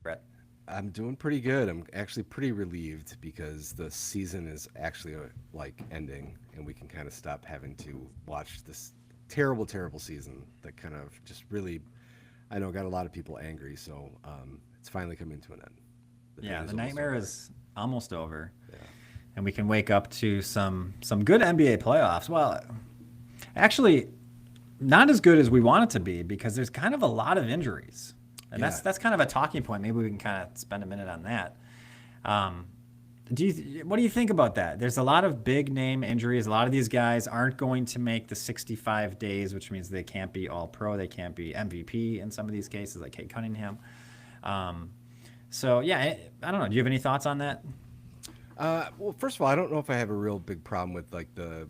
Brett? I'm doing pretty good. I'm actually pretty relieved because the season is actually like ending, and we can kind of stop having to watch this terrible, terrible season that kind of just really, I know, got a lot of people angry. So it's finally coming to an end. The pain Yeah, is the almost nightmare over. is almost over, Yeah. and we can wake up to some good NBA playoffs. Well, actually, not as good as we want it to be because there's kind of a lot of injuries, and Yeah. that's kind of a talking point. Maybe we can kind of spend a minute on that. Um, what do you think about that? There's a lot of big name injuries. A lot of these guys aren't going to make the 65 days, which means they can't be all pro. They can't be MVP in some of these cases, like Kate Cunningham. Um, so yeah, I don't know. Do you have any thoughts on that? Well, first of all, I don't know if I have a real big problem with like the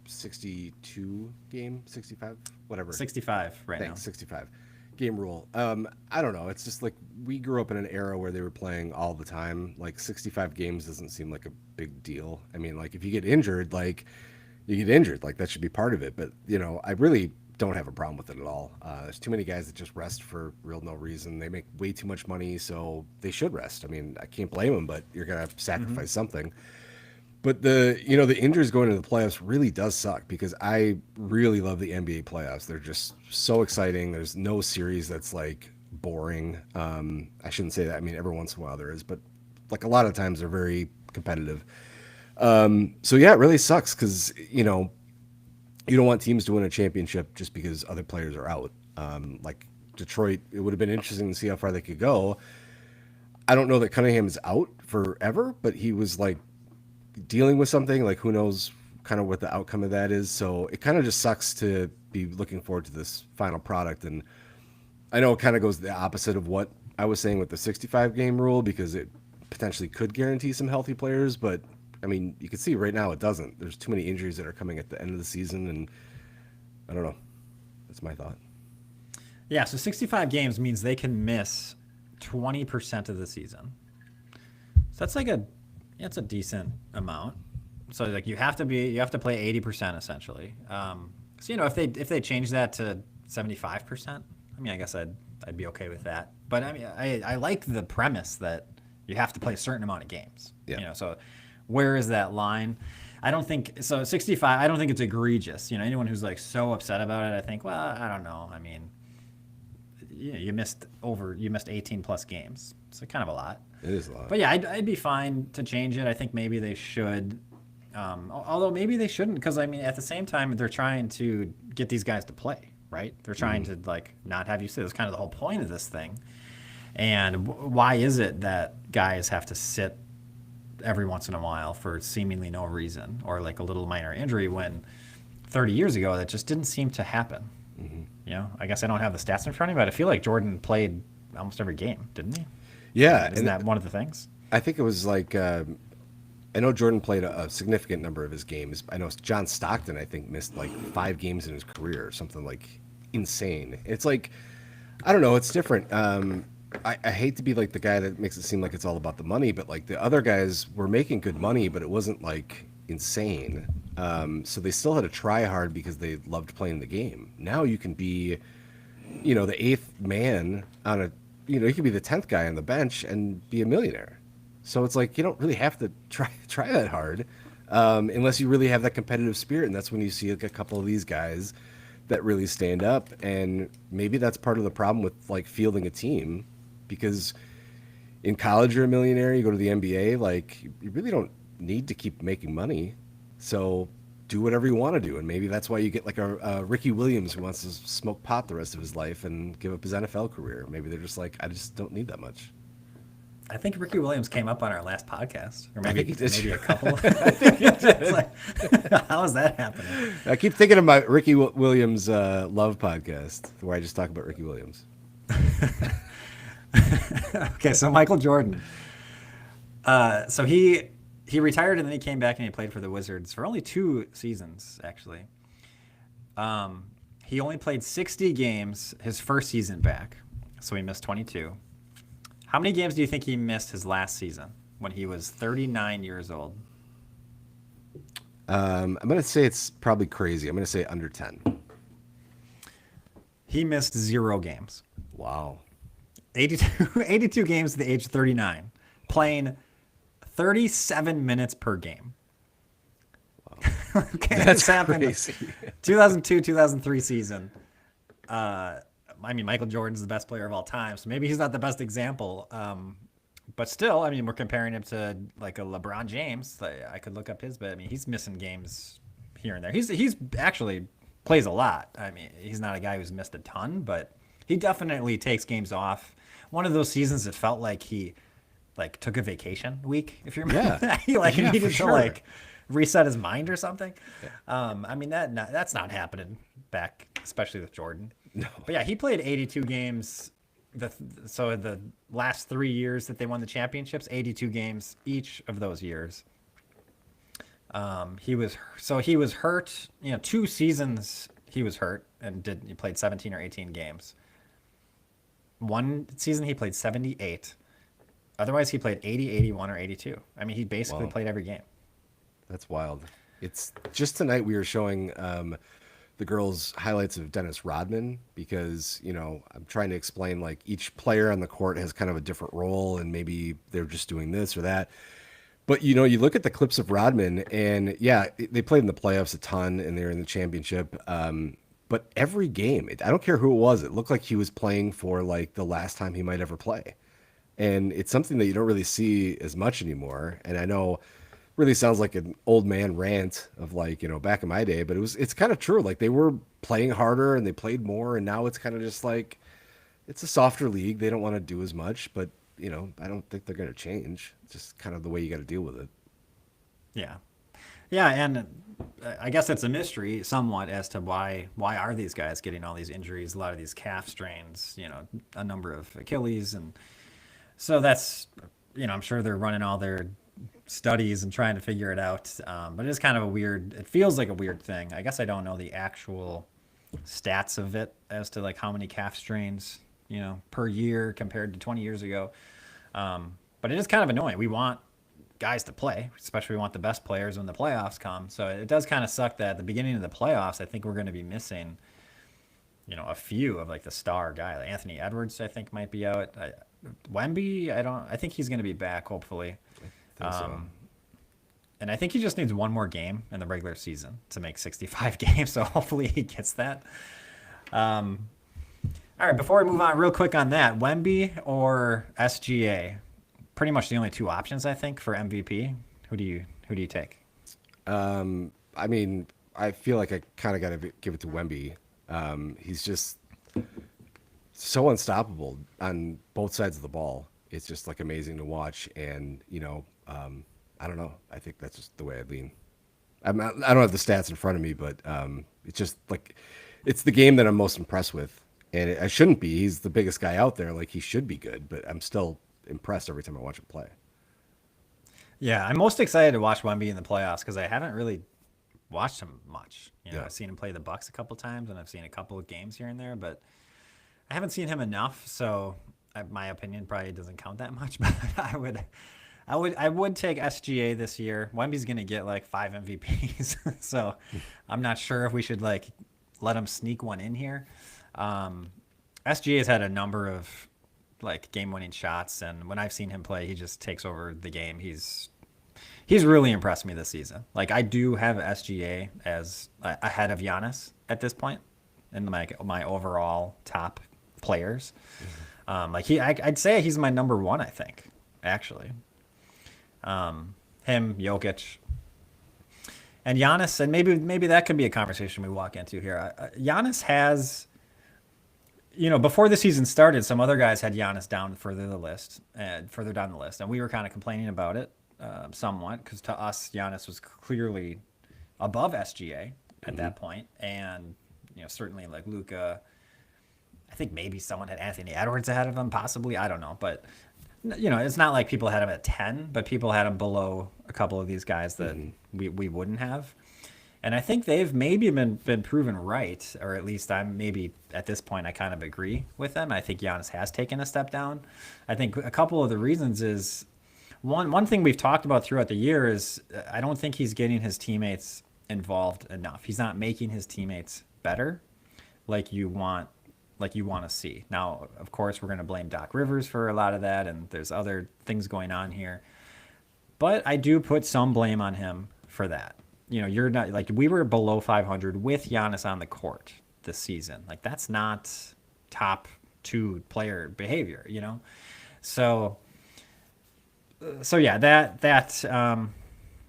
62 game, 65, whatever. 65 right now. Thanks, 65 game rule. I don't know. It's just like we grew up in an era where they were playing all the time. Like 65 games doesn't seem like a big deal. I mean, like if you get injured, like you get injured, like that should be part of it. But I really don't have a problem with it at all. There's too many guys that just rest for real no reason. They make way too much money, so they should rest. I mean, I can't blame them, but you're gonna Mm-hmm. sacrifice something. But the injuries going into the playoffs really does suck because I really love the NBA playoffs. They're just so exciting. There's no series that's like boring. I shouldn't say that. I mean, every once in a while there is, but like a lot of times they're very competitive. So yeah, it really sucks because you don't want teams to win a championship just because other players are out. Like Detroit, it would have been interesting to see how far they could go. I don't know that Cunningham is out forever, but he was like dealing with something. Like who knows kind of what the outcome of that is. So it kind of just sucks to be looking forward to this final product. And I know it kind of goes the opposite of what I was saying with the 65 game rule because it potentially could guarantee some healthy players, but I mean, you can see right now it doesn't. There's too many injuries that are coming at the end of the season, and I don't know. That's my thought. Yeah, so 65 games means they can miss 20% of the season. So that's like it's a decent amount. So like you have to play 80% essentially. So if they change that to 75%, I mean I guess I'd be okay with that. But I mean I like the premise that you have to play a certain amount of games. Yeah. So where is that line? I don't think so. 65. I don't think it's egregious. Anyone who's like so upset about it, I think, well, I don't know. I mean, you missed 18 plus games. It's kind of a lot. It is a lot. But yeah, I'd be fine to change it. I think maybe they should. Although maybe they shouldn't, because I mean, at the same time, they're trying to get these guys to play, right? They're trying to like not have you sit. That's kind of the whole point of this thing. And why is it that guys have to sit every once in a while for seemingly no reason or like a little minor injury when 30 years ago that just didn't seem to happen? I guess I don't have the stats in front of me, but I feel like Jordan played almost every game, didn't he? Yeah, Isn't and that one of the things? I think it was like I know Jordan played a significant number of his games. I know John Stockton, I think, missed like 5 games in his career or something like insane. It's like I don't know. It's different. I hate to be like the guy that makes it seem like it's all about the money, but like the other guys were making good money, but it wasn't like insane. So they still had to try hard because they loved playing the game. Now you can be, the eighth man on a, you can be the 10th guy on the bench and be a millionaire. So it's like you don't really have to try that hard, unless you really have that competitive spirit, and that's when you see like a couple of these guys that really stand up, and maybe that's part of the problem with like fielding a team, because in college you're a millionaire, you go to the NBA, like you really don't need to keep making money, so do whatever you want to do, and maybe that's why you get like a Ricky Williams who wants to smoke pot the rest of his life and give up his NFL career. Maybe they're just like, I just don't need that much. I think Ricky Williams came up on our last podcast, or I think maybe he did. maybe a couple. It's like, how is that happening? I keep thinking of my Ricky Williams love podcast where I just talk about Ricky Williams. Okay, so Michael Jordan. So he retired and then he came back and he played for the Wizards for only 2 seasons, actually. He only played 60 games his first season back, so he missed 22. How many games do you think he missed his last season when he was 39 years old? I'm gonna say it's probably crazy. I'm gonna say under 10. He missed 0 games. Wow. 82 games to the age of 39, playing 37 minutes per game. Okay, That's this happened crazy. 2002, 2003 season. I mean, Michael Jordan's the best player of all time, so maybe he's not the best example. But still, I mean, we're comparing him to like a LeBron James. I could look up his, but I mean, he's missing games here and there. He's actually plays a lot. I mean, he's not a guy who's missed a ton, but he definitely takes games off. One of those seasons, it felt like he like took a vacation week. If you remember Yeah. that, he like Yeah, needed for to sure. like reset his mind or something. I mean that's not happening back, especially with Jordan. No. But yeah, he played 82 games. So the last 3 years that they won the championships, 82 games each of those years. He was hurt. 2 seasons he was hurt and he played 17 or 18 games. One season he played 78. Otherwise he played 80, 81, or 82. I mean, he basically Wow. played every game. That's wild. It's just tonight we were showing the girls highlights of Dennis Rodman because, I'm trying to explain like each player on the court has kind of a different role and maybe they're just doing this or that. But, you look at the clips of Rodman and yeah, they played in the playoffs a ton and they're in the championship. But every game, I don't care who it was, it looked like he was playing for like the last time he might ever play. And it's something that you don't really see as much anymore. And I know really sounds like an old man rant of like, back in my day, but it's kind of true. Like they were playing harder and they played more. And now it's kind of just like, it's a softer league. They don't want to do as much, but I don't think they're going to change. It's just kind of the way you got to deal with it. Yeah. Yeah, and I guess it's a mystery somewhat as to why are these guys getting all these injuries, a lot of these calf strains, a number of Achilles, and so that's I'm sure they're running all their studies and trying to figure it out. But it is kind of it feels like a weird thing. I guess I don't know the actual stats of it as to like how many calf strains, per year compared to 20 years ago. But it is kind of annoying. We want guys to play, especially we want the best players when the playoffs come. So it does kind of suck that at the beginning of the playoffs, I think we're going to be missing, a few of like the star guy. Like Anthony Edwards, I think might be out. Wemby, I think he's going to be back, hopefully. I think so. And I think he just needs one more game in the regular season to make 65 games. So hopefully he gets that. All right, before we move on real quick on that, Wemby or SGA? Pretty much the only two options, I think, for MVP. Who do you take? I mean, I feel like I kind of got to give it to Wemby. He's just so unstoppable on both sides of the ball. It's just like amazing to watch. And, I don't know. I think that's just the way I lean. I don't have the stats in front of me, but it's just like, it's the game that I'm most impressed with. And I shouldn't be. He's the biggest guy out there. Like he should be good, but I'm still impressed every time I watch him play. Yeah, I'm most excited to watch Wemby in the playoffs because I haven't really watched him much. Yeah. I've seen him play the Bucks a couple times, and I've seen a couple of games here and there, but I haven't seen him enough. So my opinion probably doesn't count that much. But I would take SGA this year. Wemby's gonna get like 5 MVPs, so I'm not sure if we should like let him sneak one in here. SGA has had a number of like game-winning shots, and when I've seen him play, he just takes over the game. He's really impressed me this season. Like I do have SGA as ahead of Giannis at this point in my overall top players. I'd say he's my number one. I think actually, him, Jokic, and Giannis, and maybe that could be a conversation we walk into here. Giannis has. Before the season started, some other guys had Giannis down further down the list, and we were kind of complaining about it somewhat because to us, Giannis was clearly above SGA at that point, and certainly like Luka. I think maybe someone had Anthony Edwards ahead of him, possibly. I don't know, but it's not like people had him at 10, but people had him below a couple of these guys that we wouldn't have. And I think they've maybe been proven right, or at least I'm maybe at this point I kind of agree with them. I think Giannis has taken a step down. I think a couple of the reasons is one thing we've talked about throughout the year is I don't think he's getting his teammates involved enough. He's not making his teammates better like you want like you want to see. Now, of course, we're going to blame Doc Rivers for a lot of that, and there's other things going on here. But I do put some blame on him for that. You know, you're not like we were below 500 with Giannis on the court this season. Like that's not top two player behavior, you know? So yeah,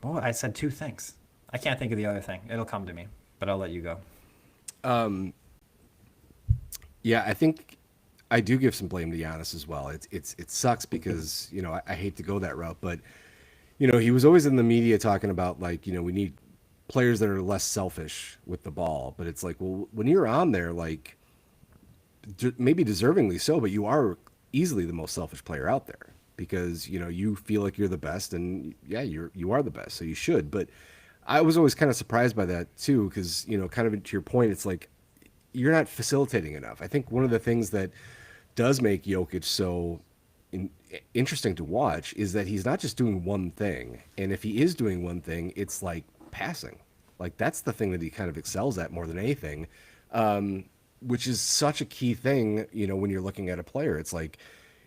well, I said two things. I can't think of the other thing. It'll come to me, but I'll let you go. Yeah, I think I do give some blame to Giannis as well. It sucks because I hate to go that route, but he was always in the media talking about like we need players that are less selfish with the ball. But it's like, well, when you're on there, like maybe deservingly so, but you are easily the most selfish player out there because you feel like you're the best, and yeah, you are the best, so you should. But I was always kind of surprised by that too, because kind of to your point, it's like you're not facilitating enough. I think one of the things that does make Jokic so interesting to watch is that he's not just doing one thing. And if he is doing one thing, it's like passing. Like that's the thing that he kind of excels at more than anything, which is such a key thing, when you're looking at a player. It's like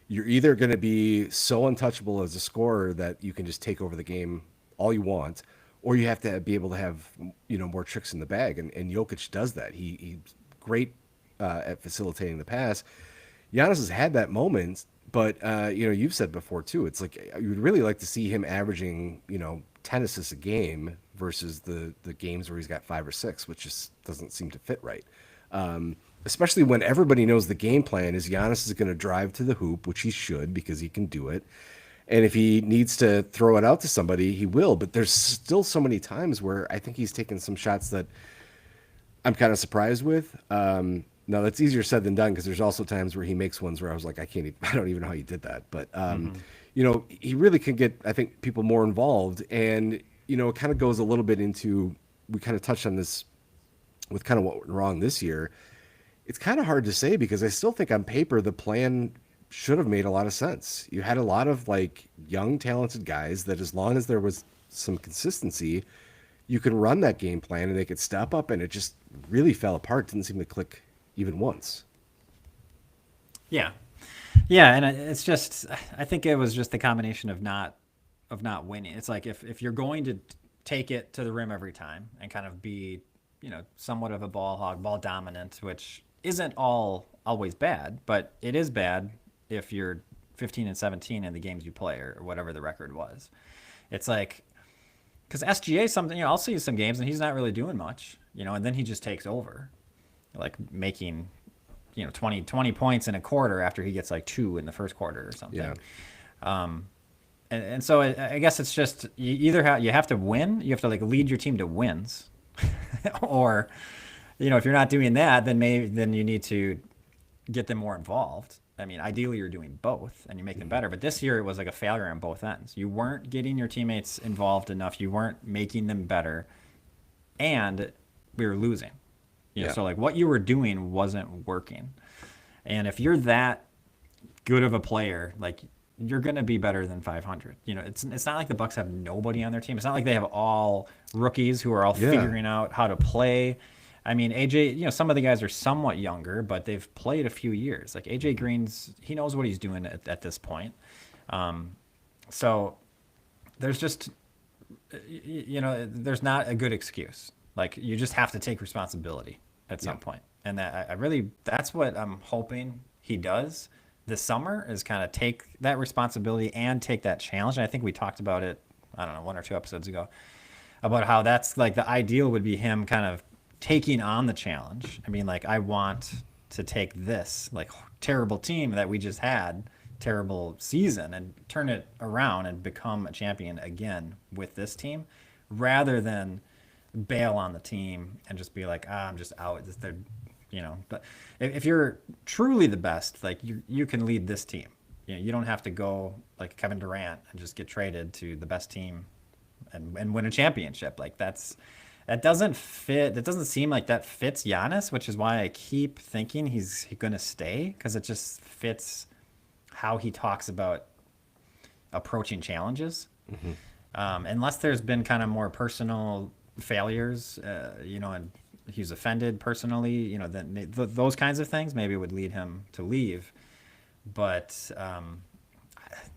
you're either going to be so untouchable as a scorer that you can just take over the game all you want, or you have to be able to have, more tricks in the bag. And Jokic does that. He's great at facilitating the pass. Giannis has had that moment, but you've said before too. It's like you would really like to see him averaging 10 assists a game versus the games where he's got 5 or 6, which just doesn't seem to fit right. Especially when everybody knows the game plan is Giannis is going to drive to the hoop, which he should because he can do it. And if he needs to throw it out to somebody, he will. But there's still so many times where I think he's taken some shots that I'm kind of surprised with. Now that's easier said than done because there's also times where he makes ones where I was like, I don't even know how he did that. But he really can get, I think, people more involved. And it kind of goes a little bit into, we kind of touched on this with kind of what went wrong this year. It's kind of hard to say because I still think on paper the plan should have made a lot of sense. You had a lot of like young, talented guys that as long as there was some consistency, you could run that game plan and they could step up, and it just really fell apart. Didn't seem to click even once. Yeah, and it's just, I think it was just the combination of not winning. It's like if you're going to take it to the rim every time and kind of be somewhat of a ball hog, ball dominant, which isn't always bad, but it is bad if you're 15-17 in the games you play or whatever the record was. It's like, because SGA something, I'll see some games and he's not really doing much, and then he just takes over, like making 20 points in a quarter after he gets like 2 in the first quarter or something. Yeah. And so I guess it's just you have to win, you have to like lead your team to wins, or if you're not doing that, then you need to get them more involved. I mean, ideally you're doing both and you make them better. But this year it was like a failure on both ends. You weren't getting your teammates involved enough. You weren't making them better, and we were losing. So like what you were doing wasn't working. And if you're that good of a player, like you're going to be better than 500. It's not like the Bucks have nobody on their team. It's not like they have all rookies who are all figuring out how to play. I mean, AJ, some of the guys are somewhat younger, but they've played a few years. Like AJ Green's, he knows what he's doing at this point. So there's just, there's not a good excuse. Like you just have to take responsibility at some point. And that's what I'm hoping he does this summer, is kind of take that responsibility and take that challenge. And I think we talked about it, I don't know, 1 or 2 episodes ago, about how that's like the ideal would be him kind of taking on the challenge. I mean, like I want to take this like terrible team that we just had, terrible season, and turn it around and become a champion again with this team, rather than bail on the team and just be like, I'm just out. But if you're truly the best, like you can lead this team. You don't have to go like Kevin Durant and just get traded to the best team and win a championship. Like that doesn't fit. That doesn't seem like that fits Giannis, which is why I keep thinking he's going to stay, because it just fits how he talks about approaching challenges. Unless there's been kind of more personal failures, and he's offended personally, then those kinds of things maybe would lead him to leave. But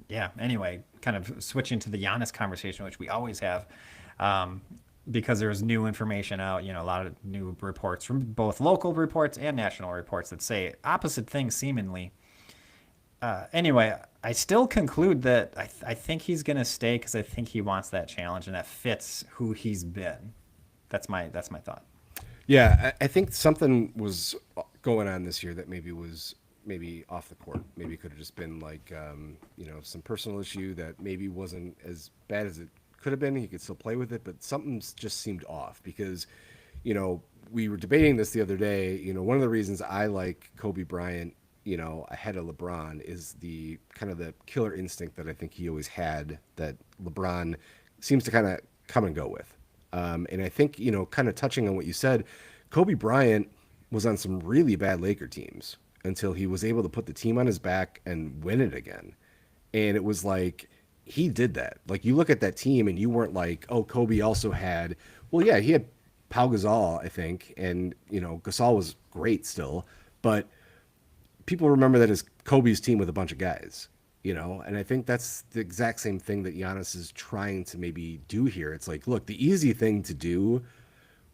yeah, anyway, kind of switching to the Giannis conversation, which we always have, because there was new information out, a lot of new reports from both local reports and national reports that say opposite things seemingly. Anyway, I still conclude that I think he's going to stay because I think he wants that challenge and that fits who he's been. That's my thought. Yeah, I think something was going on this year that was off the court. Maybe it could have just been like, some personal issue that maybe wasn't as bad as it could have been. He could still play with it, but something just seemed off because, we were debating this the other day. One of the reasons I like Kobe Bryant, ahead of LeBron is the kind of the killer instinct that I think he always had that LeBron seems to kind of come and go with. And I think, kind of touching on what you said, Kobe Bryant was on some really bad Laker teams until he was able to put the team on his back and win it again. And it was like, he did that. Like, you look at that team and you weren't like, oh, Kobe also had, well, yeah, he had Pau Gasol, I think. And, Gasol was great still, but people remember that as Kobe's team with a bunch of guys, and I think that's the exact same thing that Giannis is trying to maybe do here. It's like, look, the easy thing to do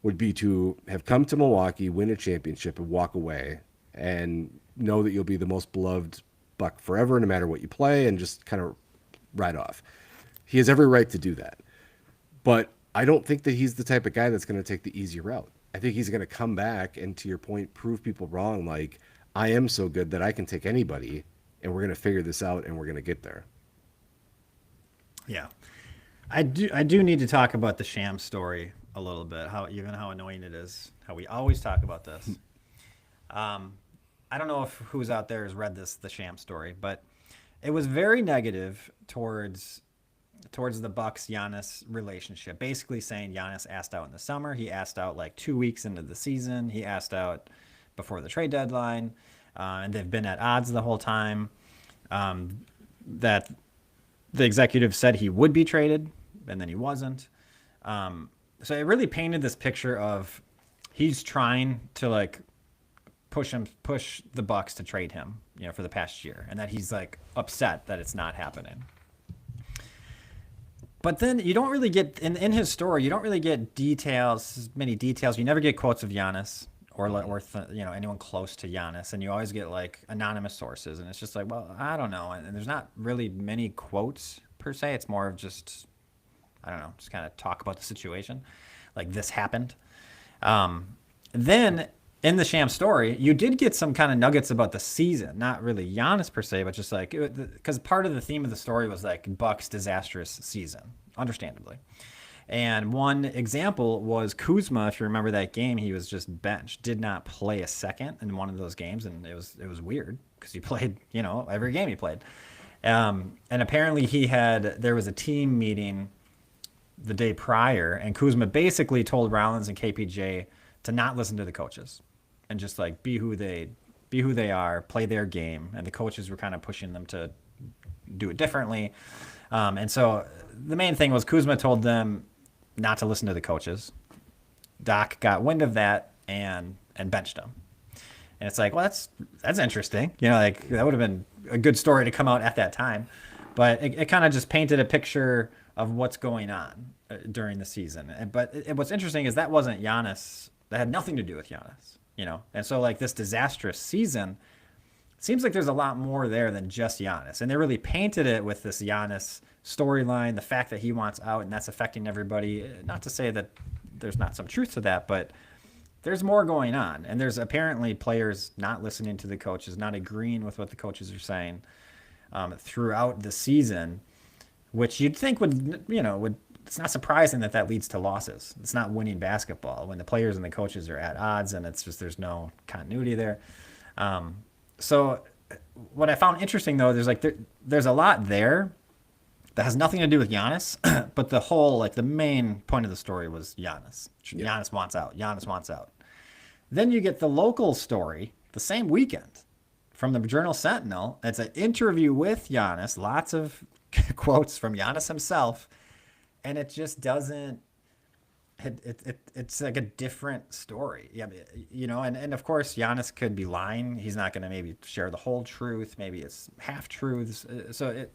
would be to have come to Milwaukee, win a championship, and walk away and know that you'll be the most beloved Buck forever, no matter what you play, and just kind of ride off. He has every right to do that. But I don't think that he's the type of guy that's going to take the easy route. I think he's going to come back and, to your point, prove people wrong. Like, I am so good that I can take anybody, and we're going to figure this out, and we're going to get there. Yeah. I do need to talk about the Sham story a little bit, how annoying it is, how we always talk about this. I don't know if who's out there has read the Sham story, but it was very negative towards the Bucks Giannis relationship, basically saying Giannis asked out in the summer. He asked out like 2 weeks into the season. He asked out before the trade deadline, and they've been at odds the whole time. That the executive said he would be traded, and then he wasn't. So it really painted this picture of he's trying to like push the Bucks to trade him, for the past year, and that he's like upset that it's not happening. But then you don't really get in his story. You don't really get many details. You never get quotes of Giannis or anyone close to Giannis, and you always get like anonymous sources, and it's just like, well, I don't know. And there's not really many quotes per se. It's more of just, I don't know, just kind of talk about the situation, like this happened. Then in the Sham story, you did get some kind of nuggets about the season, not really Giannis per se, but just like, because part of the theme of the story was like Bucks' disastrous season, understandably. And one example was Kuzma. If you remember that game, he was just benched, did not play a second in one of those games, and it was weird because he played, every game he played. And apparently there was a team meeting the day prior, and Kuzma basically told Rollins and KPJ to not listen to the coaches and just like be who they are, play their game. And the coaches were kind of pushing them to do it differently. And so the main thing was Kuzma told them not to listen to the coaches. Doc got wind of that and benched him. And it's like, well, that's interesting. Like that would have been a good story to come out at that time. But it kind of just painted a picture of what's going on during the season. But what's interesting is that wasn't Giannis. That had nothing to do with Giannis, And so like this disastrous season, it seems like there's a lot more there than just Giannis. And they really painted it with this Giannis storyline, the fact that he wants out and that's affecting everybody. Not to say that there's not some truth to that, but there's more going on. And there's apparently players not listening to the coaches, not agreeing with what the coaches are saying throughout the season, which you'd think would it's not surprising that leads to losses. It's not winning basketball when the players and the coaches are at odds and it's just there's no continuity there. So what I found interesting though, there's a lot there that has nothing to do with Giannis, but the whole the main point of the story was Giannis. Yeah. Giannis wants out. Giannis wants out. Then you get the local story the same weekend from the Journal Sentinel. It's an interview with Giannis, lots of quotes from Giannis himself. And it just doesn't it's like a different story. Yeah, you know, and of course Giannis could be lying. He's not going to maybe share the whole truth. Maybe it's half truths. So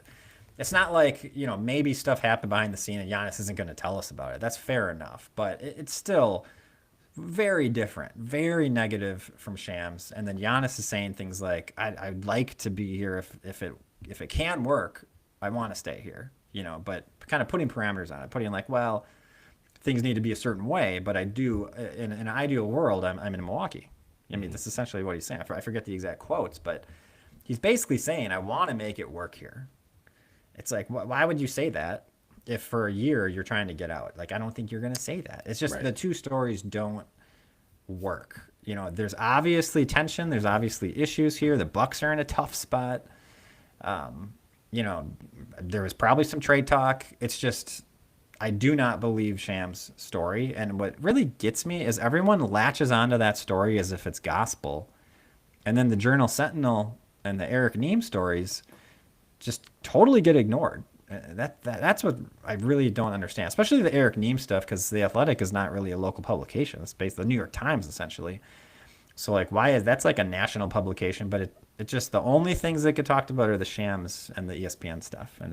it's not like, you know, maybe stuff happened behind the scene and Giannis isn't going to tell us about it. That's fair enough, but it's still very different, very negative from Shams. And then Giannis is saying things like, I'd like to be here if it can work. I want to stay here, you know, but kind of putting parameters on it, putting like, well, things need to be a certain way, but I do in an ideal world, I'm in Milwaukee. I mean, that's essentially what he's saying. I forget the exact quotes, but he's basically saying, I want to make it work here. It's like, why would you say that if for a year you're trying to get out? Like, I don't think you're going to say that. It's just Right. the two stories don't work. You know, there's obviously tension. There's obviously issues here. The Bucks are in a tough spot. You know, there was probably some trade talk. It's just, I do not believe Shams' story. And what really gets me is everyone latches onto that story as if it's gospel. And then the Journal Sentinel and the Eric Neem stories just totally get ignored. That's what I really don't understand, especially the Eric Neem stuff, because the Athletic is not really a local publication. It's based on the New York Times essentially. So like, why is that's like a national publication? But it just the only things that get talked about are the Shams and the ESPN stuff, and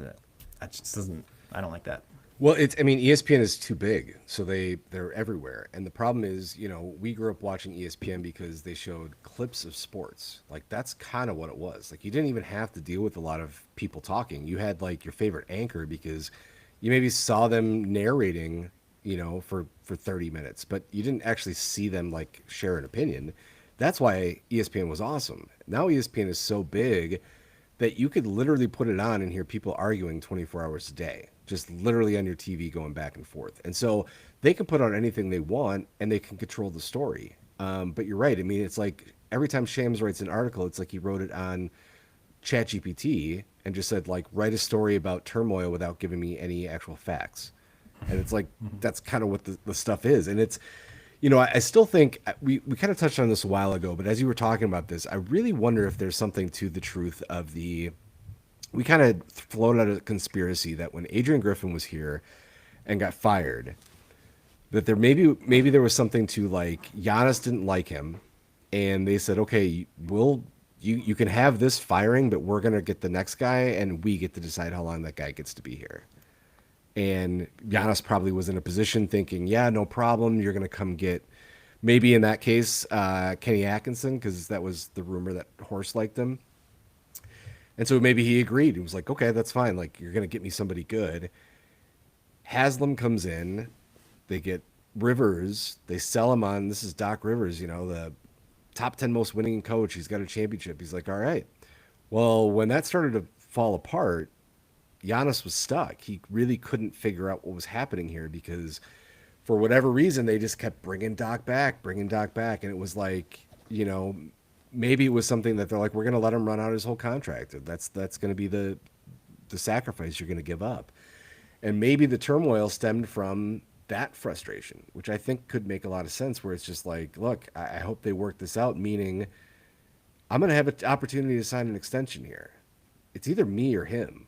that just doesn't. I don't like that. Well, it's, I mean, ESPN is too big, so they're everywhere. And the problem is, you know, we grew up watching ESPN because they showed clips of sports. Like that's kind of what it was. Like you didn't even have to deal with a lot of people talking. You had like your favorite anchor because you maybe saw them narrating, you know, for 30 minutes, but you didn't actually see them like share an opinion. That's why ESPN was awesome. Now ESPN is so big that you could literally put it on and hear people arguing 24 hours a day, just literally on your TV going back and forth. And so they can put on anything they want and they can control the story. But you're right. I mean, it's like every time Shams writes an article, it's like he wrote it on ChatGPT and just said, like, write a story about turmoil without giving me any actual facts. And it's like, that's kind of what the stuff is. And it's, you know, I still think we kind of touched on this a while ago, but as you were talking about this, I really wonder if there's something to the truth of we kind of floated out a conspiracy that when Adrian Griffin was here and got fired, that there maybe there was something to like Giannis didn't like him, and they said, okay, you can have this firing, but we're gonna get the next guy, and we get to decide how long that guy gets to be here. And Giannis probably was in a position thinking, yeah, no problem, you're gonna come get maybe in that case Kenny Atkinson because that was the rumor that Horst liked him. And so maybe he agreed. He was like, okay, that's fine. Like, you're going to get me somebody good. Haslam comes in. They get Rivers. They sell him on, this is Doc Rivers, you know, the top 10 most winning coach. He's got a championship. He's like, all right. Well, when that started to fall apart, Giannis was stuck. He really couldn't figure out what was happening here because for whatever reason, they just kept bringing Doc back. And it was like, you know, maybe it was something that they're like, we're going to let him run out his whole contract. That's going to be the sacrifice you're going to give up. And maybe the turmoil stemmed from that frustration, which I think could make a lot of sense, where it's just like, look, I hope they work this out, meaning I'm going to have an opportunity to sign an extension here. It's either me or him.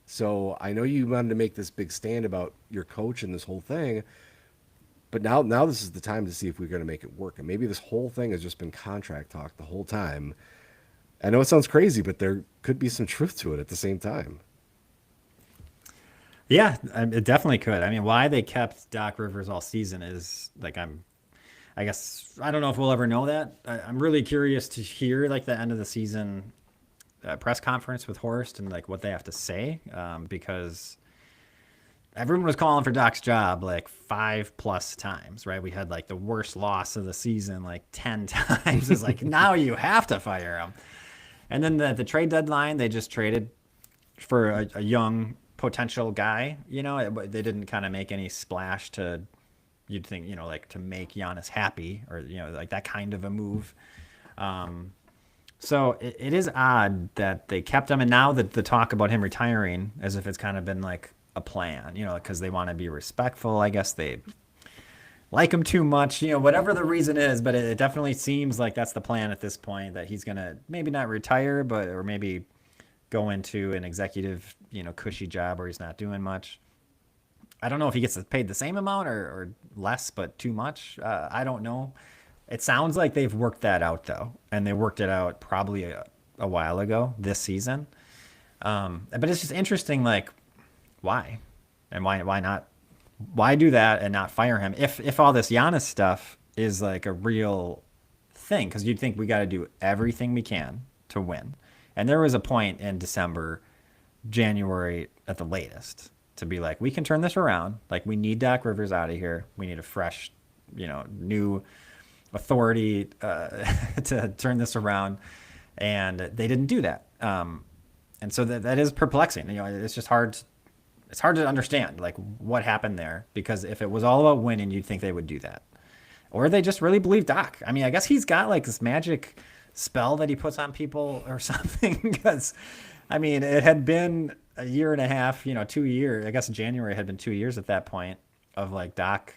So I know you wanted to make this big stand about your coach and this whole thing, but now this is the time to see if we're going to make it work. And maybe this whole thing has just been contract talk the whole time. I know it sounds crazy, but there could be some truth to it at the same time. Yeah, it definitely could. I mean, why they kept Doc Rivers all season is like I guess I don't know if we'll ever know that. I'm really curious to hear like the end of the season press conference with Horst and like what they have to say, because everyone was calling for Doc's job like 5+ times, right? We had like the worst loss of the season like 10 times. It's like now you have to fire him. And then the trade deadline, they just traded for a young potential guy. You know, they didn't kind of make any splash to, you'd think, you know, like to make Giannis happy or, you know, like that kind of a move. So it is odd that they kept him. And now that the talk about him retiring as if it's kind of been like a plan, you know, because they want to be respectful. I guess they like him too much, you know, whatever the reason is, but it definitely seems like that's the plan at this point, that he's going to maybe not retire, but, or maybe go into an executive, you know, cushy job where he's not doing much. I don't know if he gets paid the same amount or less, but too much. I don't know. It sounds like they've worked that out though, and they worked it out probably a while ago this season. But it's just interesting, like why, and why not? Why do that and not fire him if all this Giannis stuff is like a real thing? Because you'd think we got to do everything we can to win, and there was a point in December, January at the latest to be like, we can turn this around. Like we need Doc Rivers out of here. We need a fresh, new authority to turn this around, and they didn't do that. And so that is perplexing. It's just hard. It's hard to understand like what happened there, because if it was all about winning, you'd think they would do that, or they just really believe Doc. I mean, I guess he's got like this magic spell that he puts on people or something. Because, I mean, it had been a year and a half, 2 years. I guess January had been 2 years at that point of like Doc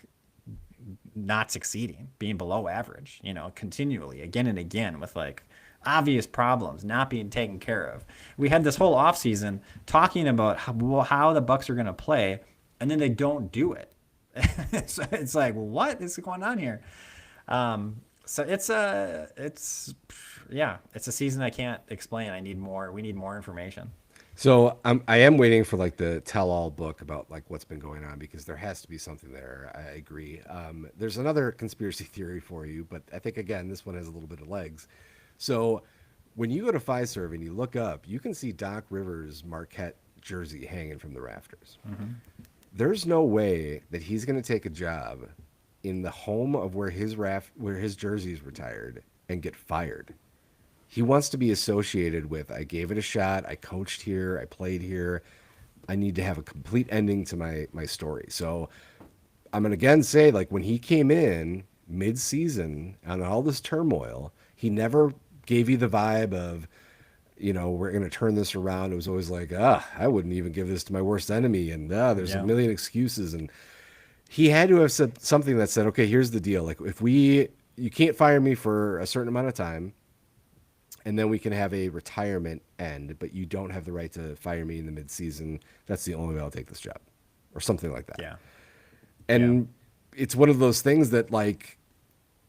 not succeeding, being below average, continually again and again with like obvious problems not being taken care of. We had this whole offseason talking about how the Bucks are going to play, and then they don't do it. So it's like, what is going on here? So it's a season I can't explain. We need more information. So I am waiting for like the tell-all book about like what's been going on, because there has to be something there. I agree. There's another conspiracy theory for you, but I think again this one has a little bit of legs. So when you go to Fiserv and you look up, you can see Doc Rivers' Marquette jersey hanging from the rafters. Mm-hmm. There's no way that he's going to take a job in the home of where his jersey is retired and get fired. He wants to be associated with, I gave it a shot, I coached here, I played here. I need to have a complete ending to my story. So I'm going to again say, like, when he came in mid-season on all this turmoil, he never gave you the vibe of, we're going to turn this around. It was always like, I wouldn't even give this to my worst enemy. And there's a million excuses. And he had to have said something that said, okay, here's the deal. Like, you can't fire me for a certain amount of time, and then we can have a retirement end, but you don't have the right to fire me in the midseason. That's the only way I'll take this job, or something like that. Yeah. And it's one of those things that, like,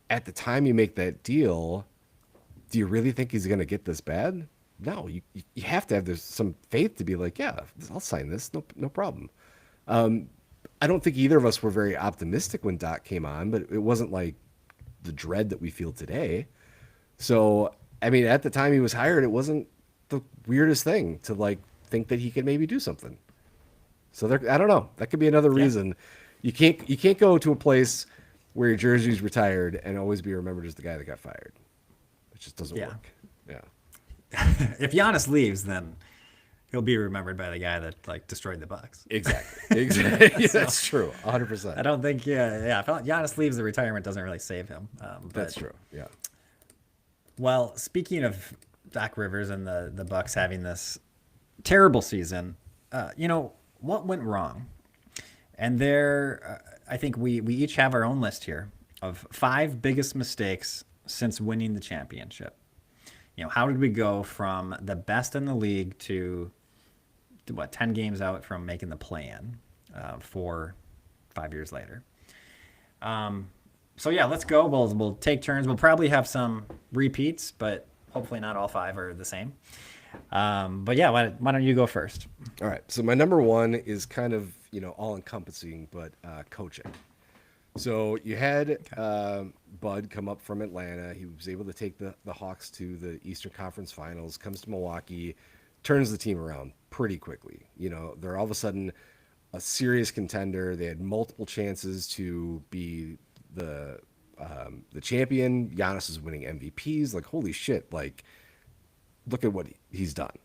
at the time you make that deal, do you really think he's going to get this bad? No, you have to have some faith to be like, yeah, I'll sign this. No problem. I don't think either of us were very optimistic when Doc came on, but it wasn't like the dread that we feel today. So, I mean, at the time he was hired, it wasn't the weirdest thing to like think that he could maybe do something. So I don't know. That could be another reason. You can't go to a place where your jersey's retired and always be remembered as the guy that got fired. It just doesn't work. Yeah. If Giannis leaves, then he'll be remembered by the guy that like destroyed the Bucks. Exactly. That's true. 100%. I don't think. If Giannis leaves, the retirement doesn't really save him. That's true. Yeah. Well, speaking of Doc Rivers and the Bucks having this terrible season, what went wrong? And I think we each have our own list here of 5 biggest mistakes since winning the championship. How did we go from the best in the league to 10 games out from making the play-in 5 years later? So let's go. We'll take turns. We'll probably have some repeats, but hopefully not all 5 are the same. Why don't you go first? All right. So my number 1 is kind of, all encompassing, but coaching. So you had Bud come up from Atlanta. He was able to take the Hawks to the Eastern Conference Finals, comes to Milwaukee, turns the team around pretty quickly. They're all of a sudden a serious contender. They had multiple chances to be the champion. Giannis is winning MVPs. Like, holy shit, like, look at what he's done.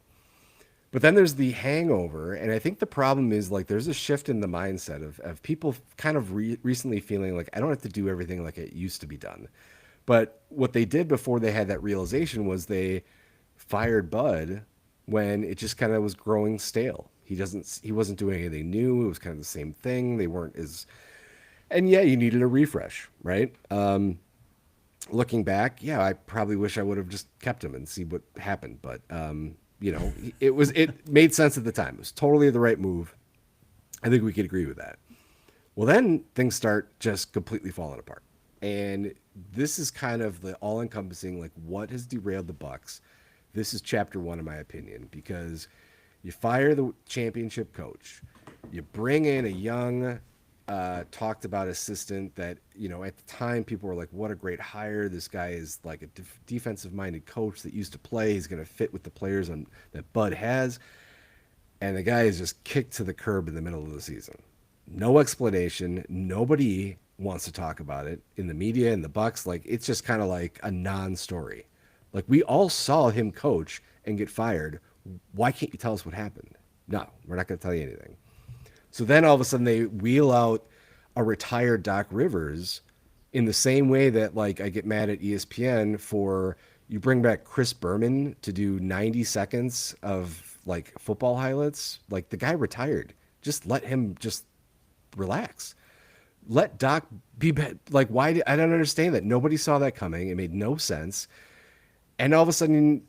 But then there's the hangover, and I think the problem is, like, there's a shift in the mindset of people kind of recently feeling like, I don't have to do everything like it used to be done. But what they did before they had that realization was they fired Bud when it just kind of was growing stale. He wasn't doing anything new. It was kind of the same thing. They weren't as... And you needed a refresh, right? Looking back, I probably wish I would have just kept him and see what happened. But, it made sense at the time. It was totally the right move. I think we could agree with that. Well, then things start just completely falling apart. And this is kind of the all-encompassing, like, what has derailed the Bucks. This is chapter one, in my opinion, because you fire the championship coach, you bring in a young, talked about assistant that, at the time people were like, what a great hire. This guy is like a defensive-minded coach that used to play. He's going to fit with the players that Bud has. And the guy is just kicked to the curb in the middle of the season. No explanation. Nobody wants to talk about it in the media and the Bucks. Like, it's just kind of like a non-story. Like, we all saw him coach and get fired. Why can't you tell us what happened? No, we're not going to tell you anything. So then all of a sudden they wheel out a retired Doc Rivers in the same way that, like, I get mad at ESPN for, you bring back Chris Berman to do 90 seconds of like football highlights. Like, the guy retired. Just let him just relax. Let Doc be like, why? I don't understand that. Nobody saw that coming. It made no sense. And all of a sudden,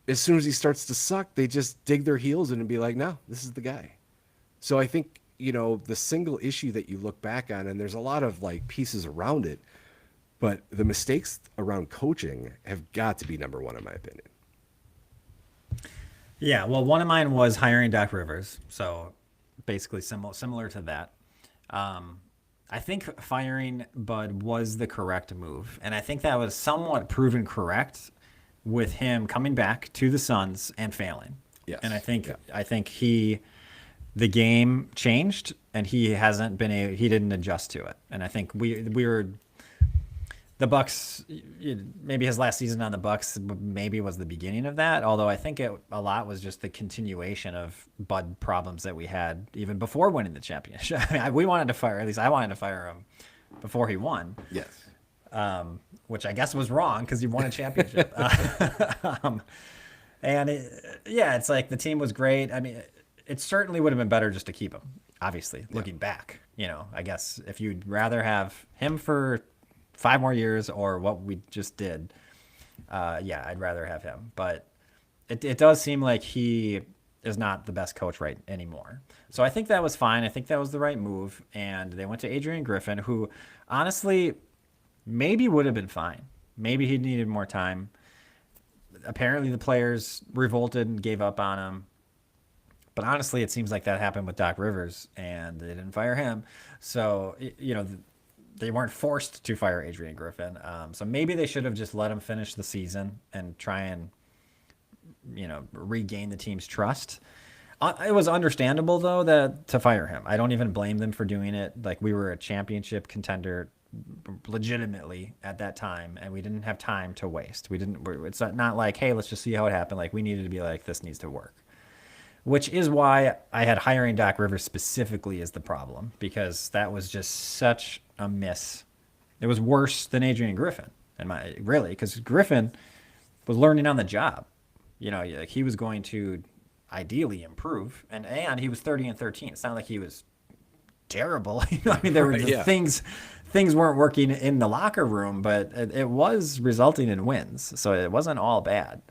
as soon as he starts to suck, they just dig their heels in and be like, no, this is the guy. So I think, the single issue that you look back on, and there's a lot of like pieces around it, but the mistakes around coaching have got to be number one, in my opinion. Yeah, well, one of mine was hiring Doc Rivers, so basically similar to that. I think firing Bud was the correct move, and I think that was somewhat proven correct with him coming back to the Suns and failing. Yes. And I think Yeah. the game changed, and he didn't adjust to it. And I think we were the Bucks. Maybe his last season on the Bucks maybe was the beginning of that. Although I think a lot was just the continuation of Bud problems that we had even before winning the championship. I mean, we wanted to fire. At least I wanted to fire him before he won. Yes. Which I guess was wrong because he won a championship. It's like the team was great. I mean, it certainly would have been better just to keep him. Obviously, looking back, I guess if you'd rather have him for 5 more years or what we just did, I'd rather have him. But it does seem like he is not the best coach right anymore. So I think that was fine. I think that was the right move. And they went to Adrian Griffin, who honestly maybe would have been fine. Maybe he needed more time. Apparently the players revolted and gave up on him. But honestly, it seems like that happened with Doc Rivers, and they didn't fire him. So, they weren't forced to fire Adrian Griffin. So maybe they should have just let him finish the season and try and, regain the team's trust. It was understandable, though, to fire him. I don't even blame them for doing it. Like, we were a championship contender legitimately at that time, and we didn't have time to waste. It's not like, hey, let's just see how it happened. Like, we needed to be like, this needs to work. Which is why I had hiring Doc Rivers specifically as the problem, because that was just such a miss. It was worse than Adrian Griffin, because Griffin was learning on the job. Like, he was going to ideally improve, and he was 30-13. It's not like he was terrible. I mean, there were just things weren't working in the locker room, but it was resulting in wins, so it wasn't all bad.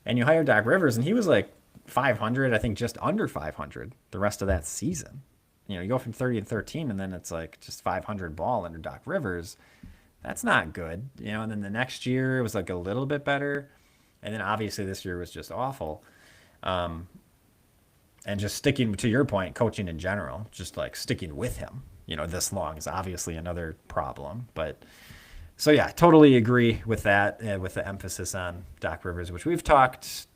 And you hired Doc Rivers, and he was like 500, I think just under 500 the rest of that season. You go from 30-13, and then it's like just 500 ball under Doc Rivers. That's not good. And then the next year it was like a little bit better. And then obviously this year was just awful. And just sticking to your point, coaching in general, just like sticking with him, this long is obviously another problem. But so yeah, totally agree with that, with the emphasis on Doc Rivers, which we've talked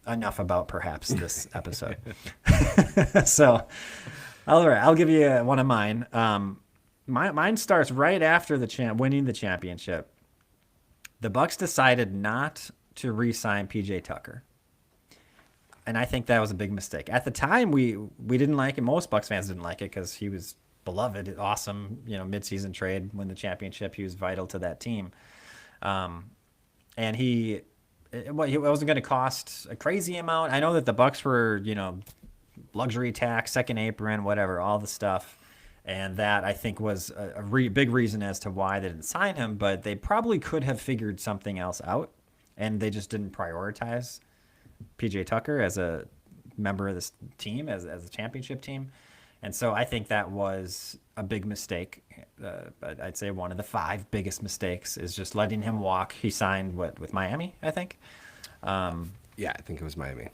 enough about perhaps this episode. So, all right, I'll give you one of mine. Mine starts right after winning the championship. The Bucks decided not to re-sign PJ Tucker, and I think that was a big mistake. At the time, we didn't like it. Most Bucks fans didn't like it because he was beloved, awesome, midseason trade, win the championship. He was vital to that team, and he. It wasn't going to cost a crazy amount. I know that the Bucks were, luxury tax, second apron, whatever, all the stuff. And that, I think, was a big reason as to why they didn't sign him. But they probably could have figured something else out. And they just didn't prioritize PJ Tucker as a member of this team, as a championship team. And so I think that was a big mistake. But I'd say one of the 5 biggest mistakes is just letting him walk. He signed with Miami, I think. Yeah, I think it was Miami.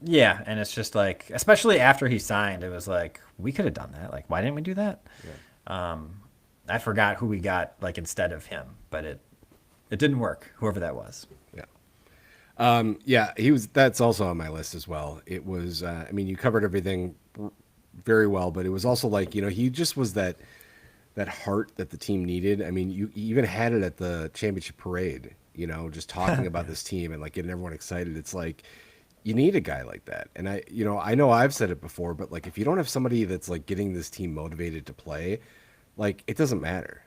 Yeah, and it's just like, especially after he signed, it was like we could have done that. Like, why didn't we do that? I forgot who we got like instead of him, but it didn't work. Whoever that was. Yeah. Yeah, he was. That's also on my list as well. It was. I mean, you covered everything very well, but it was also like he just was that heart that the team needed. I mean, you even had it at the championship parade. Just talking about this team and like getting everyone excited. It's like you need a guy like that. And I know I've said it before, but like if you don't have somebody that's like getting this team motivated to play, like it doesn't matter.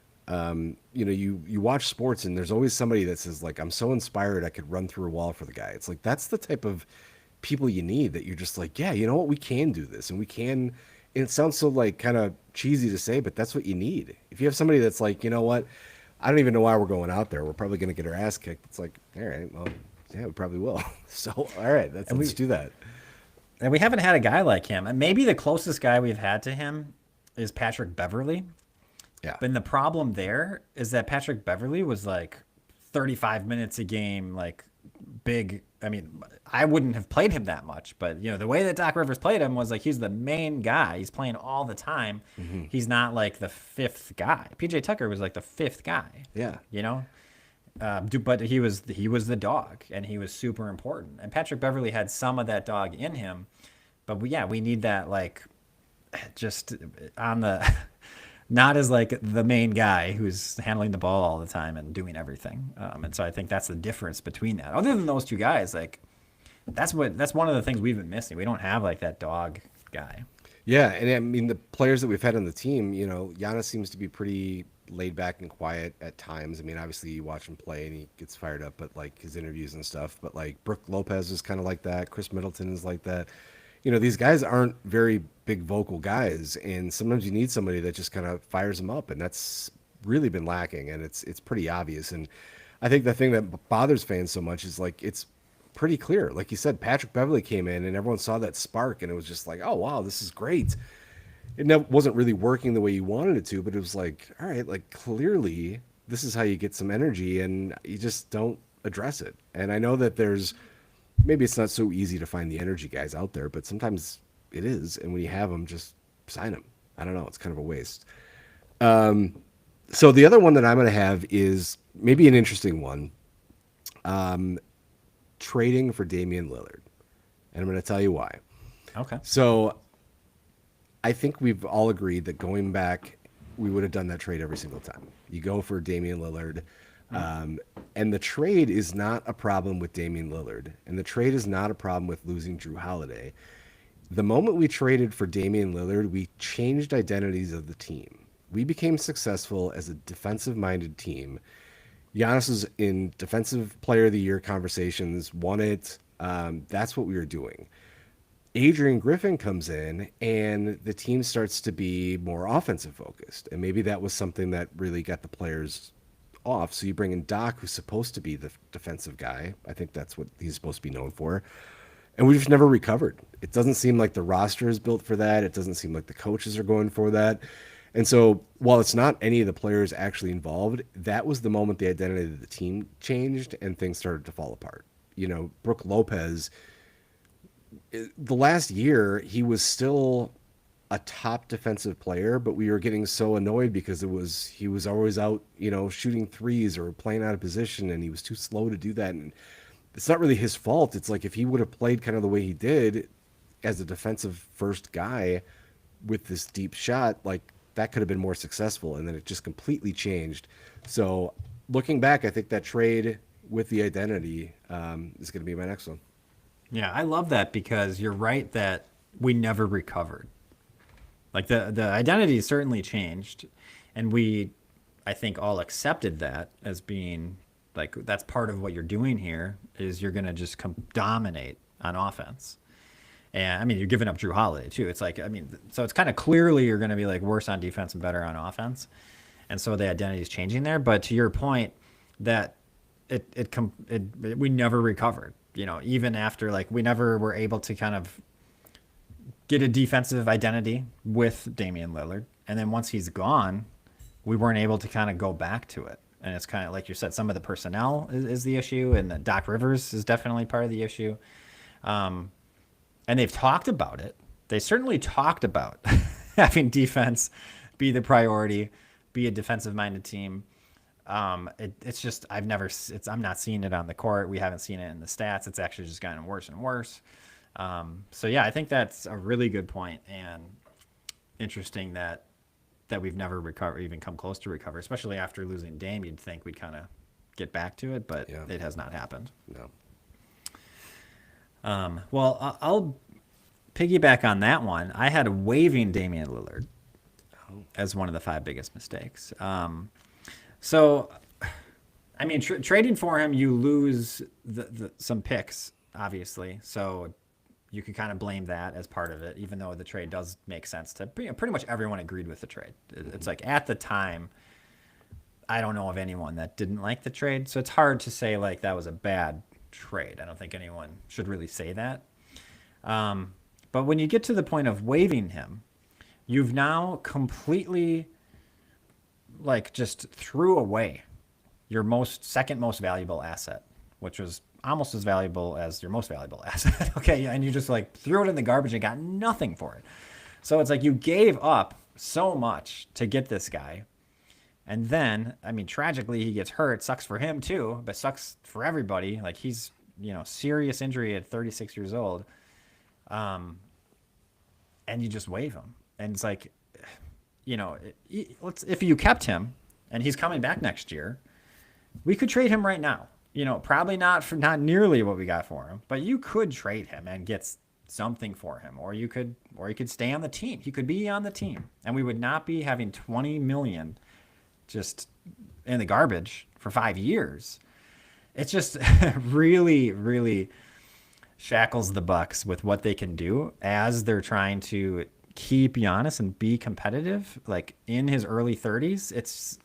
You watch sports and there's always somebody that says like, I'm so inspired I could run through a wall for the guy. It's like that's the type of people you need, that you're just like, yeah, you know what, we can do this and we can. And it sounds so like kind of cheesy to say, but that's what you need. If you have somebody that's like, you know what, I don't even know why we're going out there. We're probably going to get our ass kicked. It's like, all right, well, yeah, we probably will. So, all right, let's do that. And we haven't had a guy like him. And maybe the closest guy we've had to him is Patrick Beverly. Yeah. But the problem there is that Patrick Beverly was like 35 minutes a game, like big. I mean, I wouldn't have played him that much, but the way that Doc Rivers played him was like he's the main guy. He's playing all the time. He's not like the 5th guy. PJ Tucker was like the 5th guy. Yeah. But he was the dog, and he was super important. And Patrick Beverly had some of that dog in him, but we need that like just on the not as like the main guy who's handling the ball all the time and doing everything. And so I think that's the difference between that. Other than those two guys, like that's one of the things we've been missing. We don't have like that dog guy. Yeah, and I mean the players that we've had on the team, Giannis seems to be pretty laid back and quiet at times. I mean, obviously you watch him play and he gets fired up, but like his interviews and stuff. But like Brook Lopez is kind of like that. Chris Middleton is like that. These guys aren't very big vocal guys, and sometimes you need somebody that just kind of fires them up, and that's really been lacking, and it's pretty obvious. And I think the thing that bothers fans so much is like it's pretty clear. Like you said, Patrick Beverly came in, and everyone saw that spark, and it was just like, oh wow, this is great. It wasn't really working the way you wanted it to, but it was like, all right, like clearly this is how you get some energy, and you just don't address it. And I know that maybe it's not so easy to find the energy guys out there, but sometimes it is. And when you have them, just sign them. I don't know. It's kind of a waste. So the other one that I'm going to have is maybe an interesting one. Trading for Damian Lillard. And I'm going to tell you why. Okay. So I think we've all agreed that going back, we would have done that trade every single time. You go for Damian Lillard. And the trade is not a problem with Damian Lillard. And the trade is not a problem with losing Drew Holiday. The moment we traded for Damian Lillard, we changed identities of the team. We became successful as a defensive-minded team. Giannis is in Defensive Player of the Year conversations, won it. That's what we were doing. Adrian Griffin comes in, and the team starts to be more offensive-focused. And maybe that was something that really got the players off. So you bring in Doc, who's supposed to be the defensive guy. I think that's what he's supposed to be known for. And we've just never recovered. It doesn't seem like the roster is built for that. It doesn't seem like the coaches are going for that. And so while it's not any of the players actually involved, that was the moment the identity of the team changed and things started to fall apart. Brook Lopez, the last year, he was still a top defensive player, but we were getting so annoyed because he was always out, shooting threes or playing out of position, and he was too slow to do that. And it's not really his fault. It's like if he would have played kind of the way he did as a defensive first guy with this deep shot, like that could have been more successful. And then it just completely changed. So looking back, I think that trade with the identity is going to be my next one. Yeah, I love that because you're right that we never recovered. Like the identity certainly changed, and I think all accepted that as being like that's part of what you're doing here is you're gonna just dominate on offense. And I mean you're giving up Drew Holiday too. It's like so it's kind of clearly you're gonna be like worse on defense and better on offense, and so the identity is changing there. But to your point, that we never recovered. Even after like we never were able to kind of get a defensive identity with Damian Lillard. And then once he's gone, we weren't able to kind of go back to it. And it's kind of like you said, some of the personnel is the issue, and Doc Rivers is definitely part of the issue. And they've talked about it. They certainly talked about having defense be the priority, be a defensive-minded team. It's just I'm not seeing it on the court. We haven't seen it in the stats. It's actually just gotten worse and worse. So yeah, I think that's a really good point, and interesting that we've never even come close to recover, especially after losing Dame. You'd think we'd kind of get back to it, but it has not happened. No. Well, I'll piggyback on that one. I had waiving Damian Lillard as one of the 5 biggest mistakes. So, I mean, trading for him, you lose some picks, obviously. So you can kind of blame that as part of it, even though the trade does make sense to pretty much everyone agreed with the trade. It's like at the time, I don't know of anyone that didn't like the trade. So it's hard to say like that was a bad trade. I don't think anyone should really say that. But when you get to the point of waiving him, you've now completely like just threw away your second most valuable asset, which was almost as valuable as your most valuable asset. Okay. And you just like threw it in the garbage and got nothing for it. So it's like you gave up so much to get this guy. And then, I mean, tragically, he gets hurt. Sucks for him too, but sucks for everybody. Like he's, serious injury at 36 years old. And you just waive him. And it's like, if you kept him and he's coming back next year, we could trade him right now. Probably not nearly what we got for him, but you could trade him and get something for him, or you could stay on the team. He could be on the team, and we would not be having $20 million just in the garbage for 5 years. It's just really, really shackles the Bucks with what they can do as they're trying to keep Giannis and be competitive, like in his early 30s.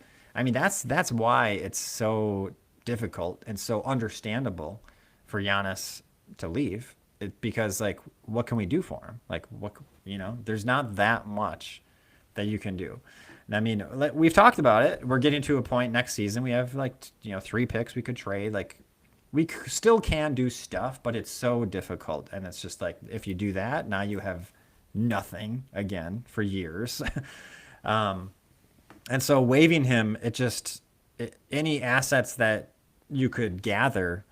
That's why it's so difficult and so understandable for Giannis to leave. Because like, what can we do for him? Like, there's not that much that you can do. And I mean, we've talked about it. We're getting to a point next season. We have 3 picks we could trade. Like, we still can do stuff, but it's so difficult. And it's just like, if you do that, now you have nothing again for years. And so waiving him, any assets that you could gather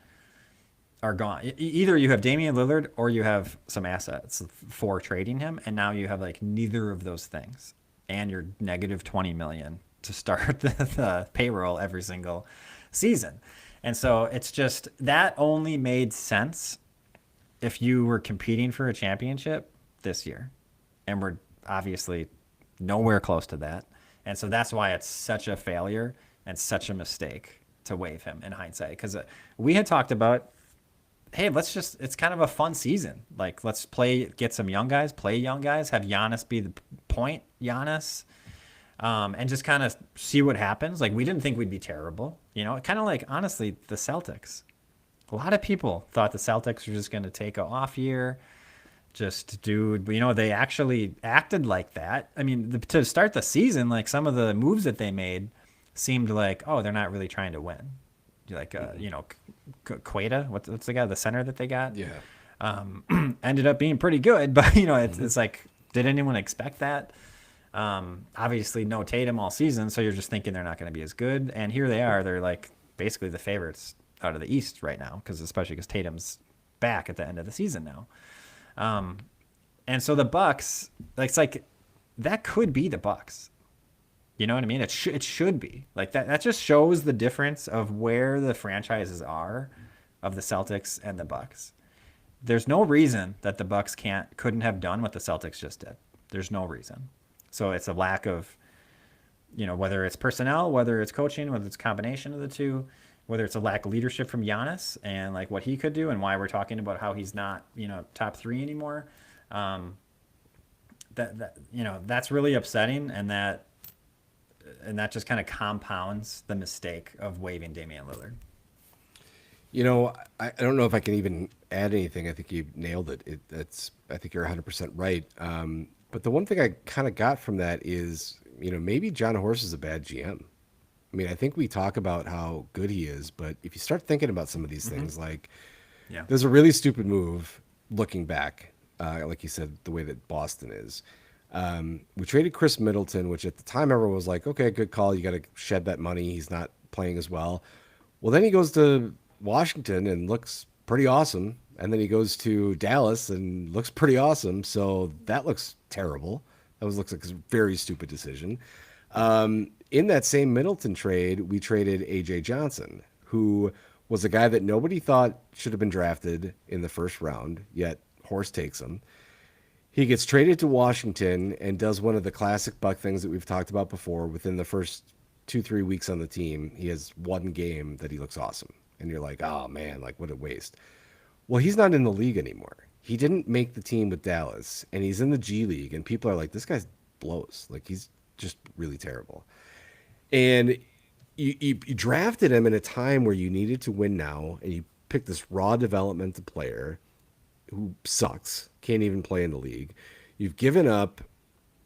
are gone. Either you have Damian Lillard or you have some assets for trading him, and now you have like neither of those things, and you're negative $20 million to start the payroll every single season. And so it's just, that only made sense if you were competing for a championship this year, and we're obviously nowhere close to that. And so that's why it's such a failure and such a mistake to waive him in hindsight. Because we had talked about, hey, it's kind of a fun season. Like, let's get some young guys, play young guys, have Giannis be the point Giannis, and just kind of see what happens. Like, we didn't think we'd be terrible. Kind of like, honestly, the Celtics. A lot of people thought the Celtics were just going to take an off year. They actually acted like that. I mean, to start the season, like some of the moves that they made seemed like, oh, they're not really trying to win. Like, Queta, what's the guy, the center that they got? Yeah. Ended up being pretty good, but it's like, did anyone expect that? Obviously no Tatum all season, so you're just thinking they're not going to be as good. And here they are. They're like basically the favorites out of the East right now, especially because Tatum's back at the end of the season now. And so the Bucks, it's like that could be the Bucks. You know what I mean? It should be like that. That just shows the difference of where the franchises are of the Celtics and the Bucks. There's no reason that the Bucks couldn't have done what the Celtics just did. There's no reason. So it's a lack of, whether it's personnel, whether it's coaching, whether it's a combination of the two, whether it's a lack of leadership from Giannis and like what he could do and why we're talking about how he's not, top 3 anymore. That's really upsetting, and that just kind of compounds the mistake of waiving Damian Lillard. I don't know if I can even add anything. I think you nailed it. I think you're 100% right. But the one thing I kind of got from that is, maybe John Horst is a bad GM. I mean, I think we talk about how good he is, but if you start thinking about some of these Mm-hmm. things, like Yeah. there's a really stupid move looking back, like you said, the way that Boston is. We traded Chris Middleton, which at the time everyone was like, okay, good call. You got to shed that money. He's not playing as well. Well, then he goes to Washington and looks pretty awesome. And then he goes to Dallas and looks pretty awesome. So that looks terrible. Looks like a very stupid decision. In that same Middleton trade, we traded AJ Johnson, who was a guy that nobody thought should have been drafted in the first round, yet Horst takes him. He gets traded to Washington and does one of the classic Buck things that we've talked about before. Within the first 2, 3 weeks on the team, he has one game that he looks awesome. And you're like, oh man, like what a waste. Well, he's not in the league anymore. He didn't make the team with Dallas, and he's in the G League, and people are like, this guy blows. Like he's just really terrible. And you drafted him in a time where you needed to win now, and you picked this raw developmental player who sucks, can't even play in the league. You've given up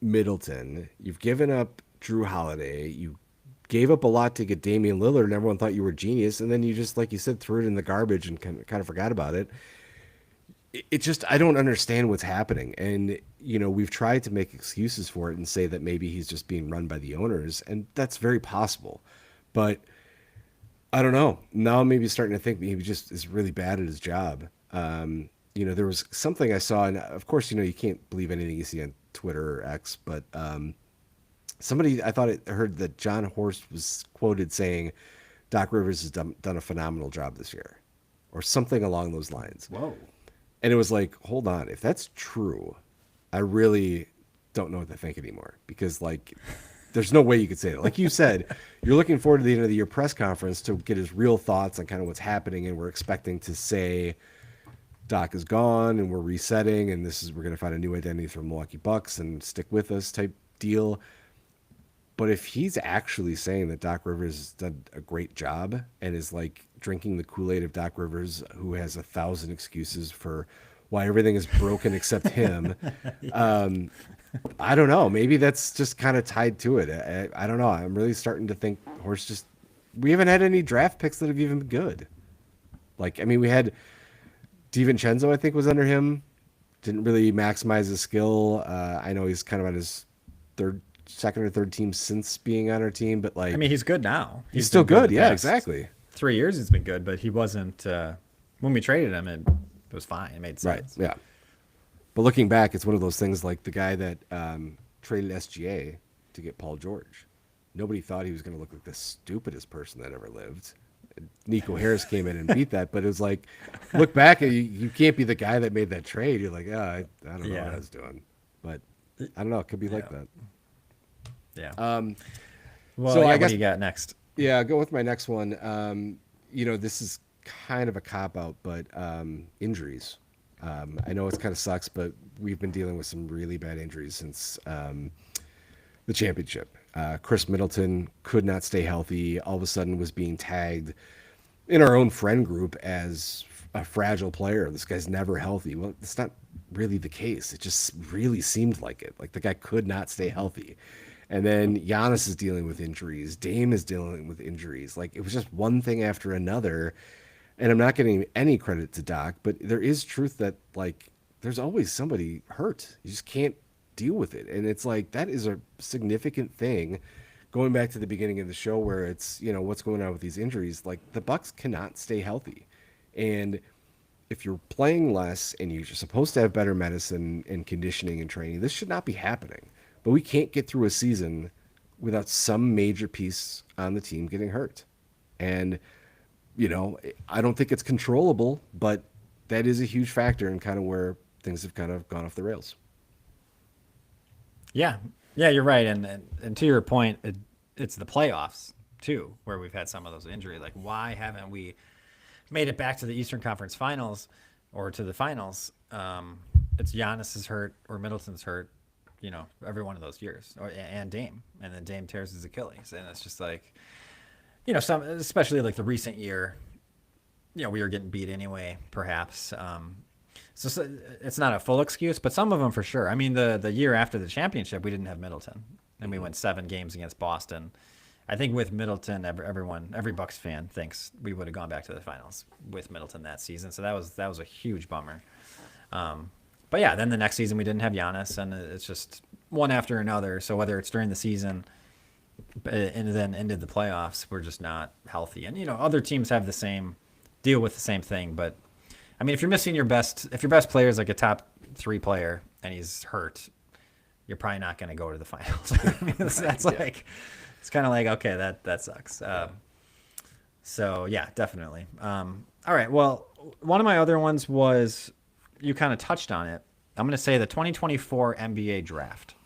Middleton. You've given up Drew Holiday. You gave up a lot to get Damian Lillard, and everyone thought you were a genius. And then you just, like you said, threw it in the garbage and kind of forgot about it. It just, I don't understand what's happening. And, we've tried to make excuses for it and say that maybe he's just being run by the owners, and that's very possible. But I don't know. Now I'm maybe starting to think that he just is really bad at his job. There was something I saw, and of course, you can't believe anything you see on Twitter or X, but somebody, I thought I heard that John Horst was quoted saying Doc Rivers has done a phenomenal job this year, or something along those lines. Whoa. And it was like, hold on, if that's true, I really don't know what to think anymore, because like there's no way you could say that. Like you said, you're looking forward to the end of the year press conference to get his real thoughts on kind of what's happening, and we're expecting to say Doc is gone and we're resetting, and we're going to find a new identity for Milwaukee Bucks and stick with us type deal. But if he's actually saying that Doc Rivers has done a great job and is like drinking the Kool-Aid of Doc Rivers, who has 1,000 excuses for why everything is broken except him, I don't know. Maybe that's just kind of tied to it. I don't know. I'm really starting to think we haven't had any draft picks that have even been good. Like, I mean, we had DiVincenzo, I think, was under him. Didn't really maximize his skill. I know he's kind of on his second or third team since being on our team, but like, I mean, he's good now. he's still good. the Yeah, past exactly. 3 years he's been good, but he wasn't. When we traded him, it was fine. It made sense. Right. Yeah. But looking back, it's one of those things like the guy that traded SGA to get Paul George. Nobody thought he was going to look like the stupidest person that ever lived. Nico Harris came in and beat that, but it was like, look back, and you can't be the guy that made that trade. You're like, I don't know what I was doing, but I don't know. It could be like that. Yeah. So So I what guess- do you got next? Yeah, I'll go with my next one. This is kind of a cop out, but injuries. I know it kind of sucks, but we've been dealing with some really bad injuries since the championship. Chris Middleton could not stay healthy. All of a sudden was being tagged in our own friend group as a fragile player. This guy's never healthy. Well, it's not really the case. It just really seemed like it. Like the guy could not stay healthy. And then Giannis is dealing with injuries. Dame is dealing with injuries. Like it was just one thing after another. And I'm not getting any credit to Doc, but there is truth that like there's always somebody hurt. You just can't deal with it. And it's like that is a significant thing. Going back to the beginning of the show where it's, what's going on with these injuries, like the Bucks cannot stay healthy. And if you're playing less and you're supposed to have better medicine and conditioning and training, this should not be happening. But we can't get through a season without some major piece on the team getting hurt. And, I don't think it's controllable, but that is a huge factor in kind of where things have kind of gone off the rails. Yeah, you're right, and to your point, it's the playoffs too where we've had some of those injuries. Like, why haven't we made it back to the Eastern Conference Finals or to the finals? It's Giannis is hurt or Middleton's hurt, every one of those years, and Dame, and then Dame tears his Achilles, and it's just like, some, especially like the recent year, we were getting beat anyway, perhaps. So it's not a full excuse, but some of them for sure. I mean, the year after the championship, we didn't have Middleton, and we went 7 games against Boston. I think with Middleton, every Bucks fan thinks we would have gone back to the finals with Middleton that season. So that was a huge bummer. But yeah, then the next season we didn't have Giannis, and it's just one after another. So whether it's during the season and then into the playoffs, we're just not healthy. And other teams have the same deal with the same thing. But I mean, if you're missing if your best player is like a top 3 player and he's hurt, you're probably not going to go to the finals. I mean, that's like, it's kind of like, okay, that sucks. So yeah, definitely. All right. Well, one of my other ones was, you kind of touched on it. I'm going to say the 2024 NBA draft.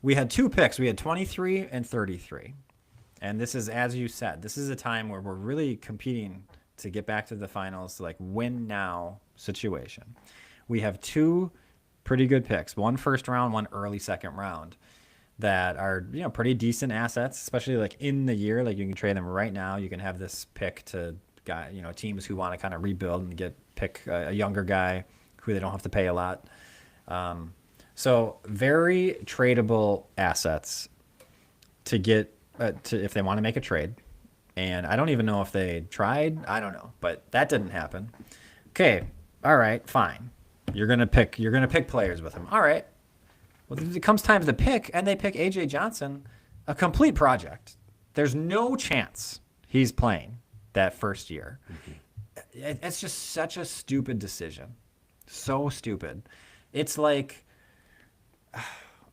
We had 2 picks. We had 23 and 33. And this is, as you said, this is a time where we're really competing to get back to the finals, like win now situation. We have 2 pretty good picks, one first round, one early second round, that are, pretty decent assets, especially like in the year. Like you can trade them right now. You can have this pick to teams who want to kind of rebuild and pick a younger guy who they don't have to pay a lot. So very tradable assets to get if they want to make a trade. And I don't even know if they tried. I don't know, but that didn't happen. Okay, all right, fine. You're gonna pick players with him. All right. Well, it comes time to pick, and they pick AJ Johnson, a complete project. There's no chance he's playing that first year. It's just such a stupid decision. So stupid. It's like,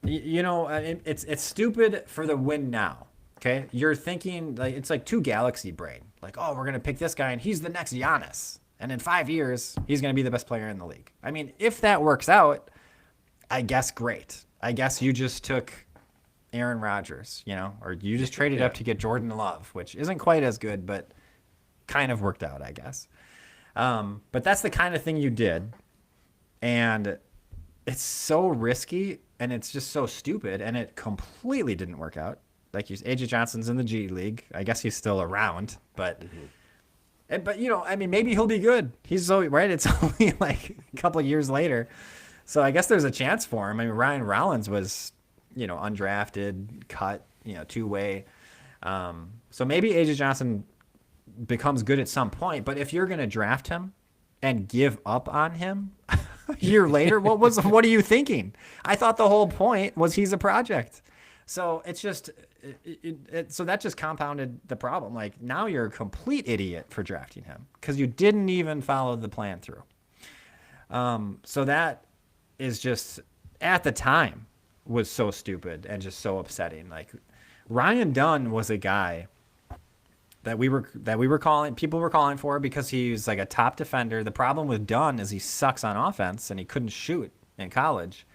it's stupid for the win now. Okay, you're thinking like it's like 2 galaxy brain. Like, oh, we're gonna pick this guy, and he's the next Giannis, and in 5 years he's gonna be the best player in the league. I mean, if that works out, I guess great. I guess you just took Aaron Rodgers, or you just traded up to get Jordan Love, which isn't quite as good, but kind of worked out, I guess. But that's the kind of thing you did, and it's so risky, and it's just so stupid, and it completely didn't work out. Like AJ Johnson's in the G League. I guess he's still around, but I mean, maybe he'll be good. He's so right. It's only like a couple of years later, so I guess there's a chance for him. I mean, Ryan Rollins was, undrafted, cut, 2-way. So maybe AJ Johnson becomes good at some point. But if you're going to draft him and give up on him a year later, what are you thinking? I thought the whole point was he's a project. So it's just, so that just compounded the problem. Like now you're a complete idiot for drafting him because you didn't even follow the plan through. So that is just, at the time, was so stupid and just so upsetting. Like Ryan Dunn was a guy that we were calling, people were calling for because he's like a top defender. The problem with Dunn is he sucks on offense and he couldn't shoot in college.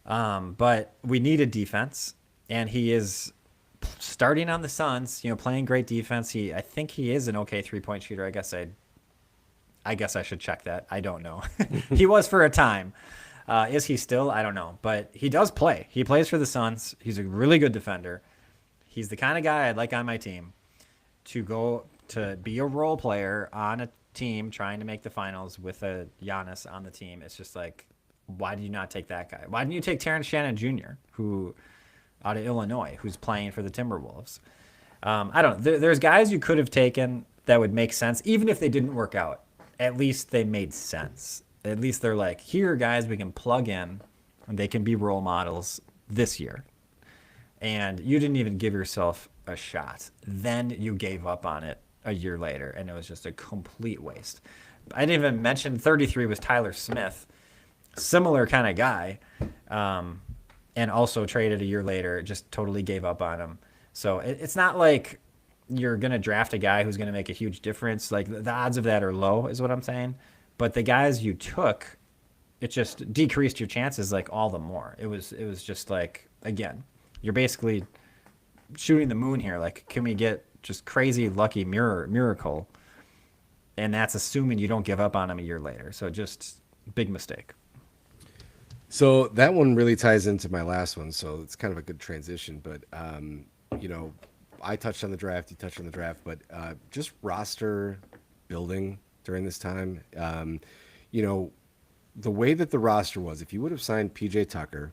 But we needed defense, and he is starting on the Suns, playing great defense. I think he is an okay 3-point shooter. I guess I should check that. I don't know. He was for a time. Is he still? I don't know. But he does play. He plays for the Suns. He's a really good defender. He's the kind of guy I'd like on my team to go to be a role player on a team trying to make the finals with a Giannis on the team. It's just like, why did you not take that guy? Why didn't you take Terrence Shannon Jr., who out of Illinois, who's playing for the Timberwolves? I don't know. There's guys you could have taken that would make sense, even if they didn't work out. At least they made sense. At least they're like, here are guys we can plug in, and they can be role models this year. And you didn't even give yourself a shot. Then you gave up on it a year later, and it was just a complete waste. I didn't even mention 33 was Tyler Smith, similar kind of guy, and also traded a year later, just totally gave up on him. So it's not like you're going to draft a guy who's going to make a huge difference. Like the odds of that are low is what I'm saying. But the guys you took, it just decreased your chances like all the more. It was just like, again, you're basically shooting the moon here. Like, can we get just crazy lucky miracle? And that's assuming you don't give up on him a year later. So just big mistake. So that one really ties into my last one. So it's kind of a good transition. But, I touched on the draft, you touched on the draft, but just roster building during this time. You know, the way that the roster was, if you would have signed PJ Tucker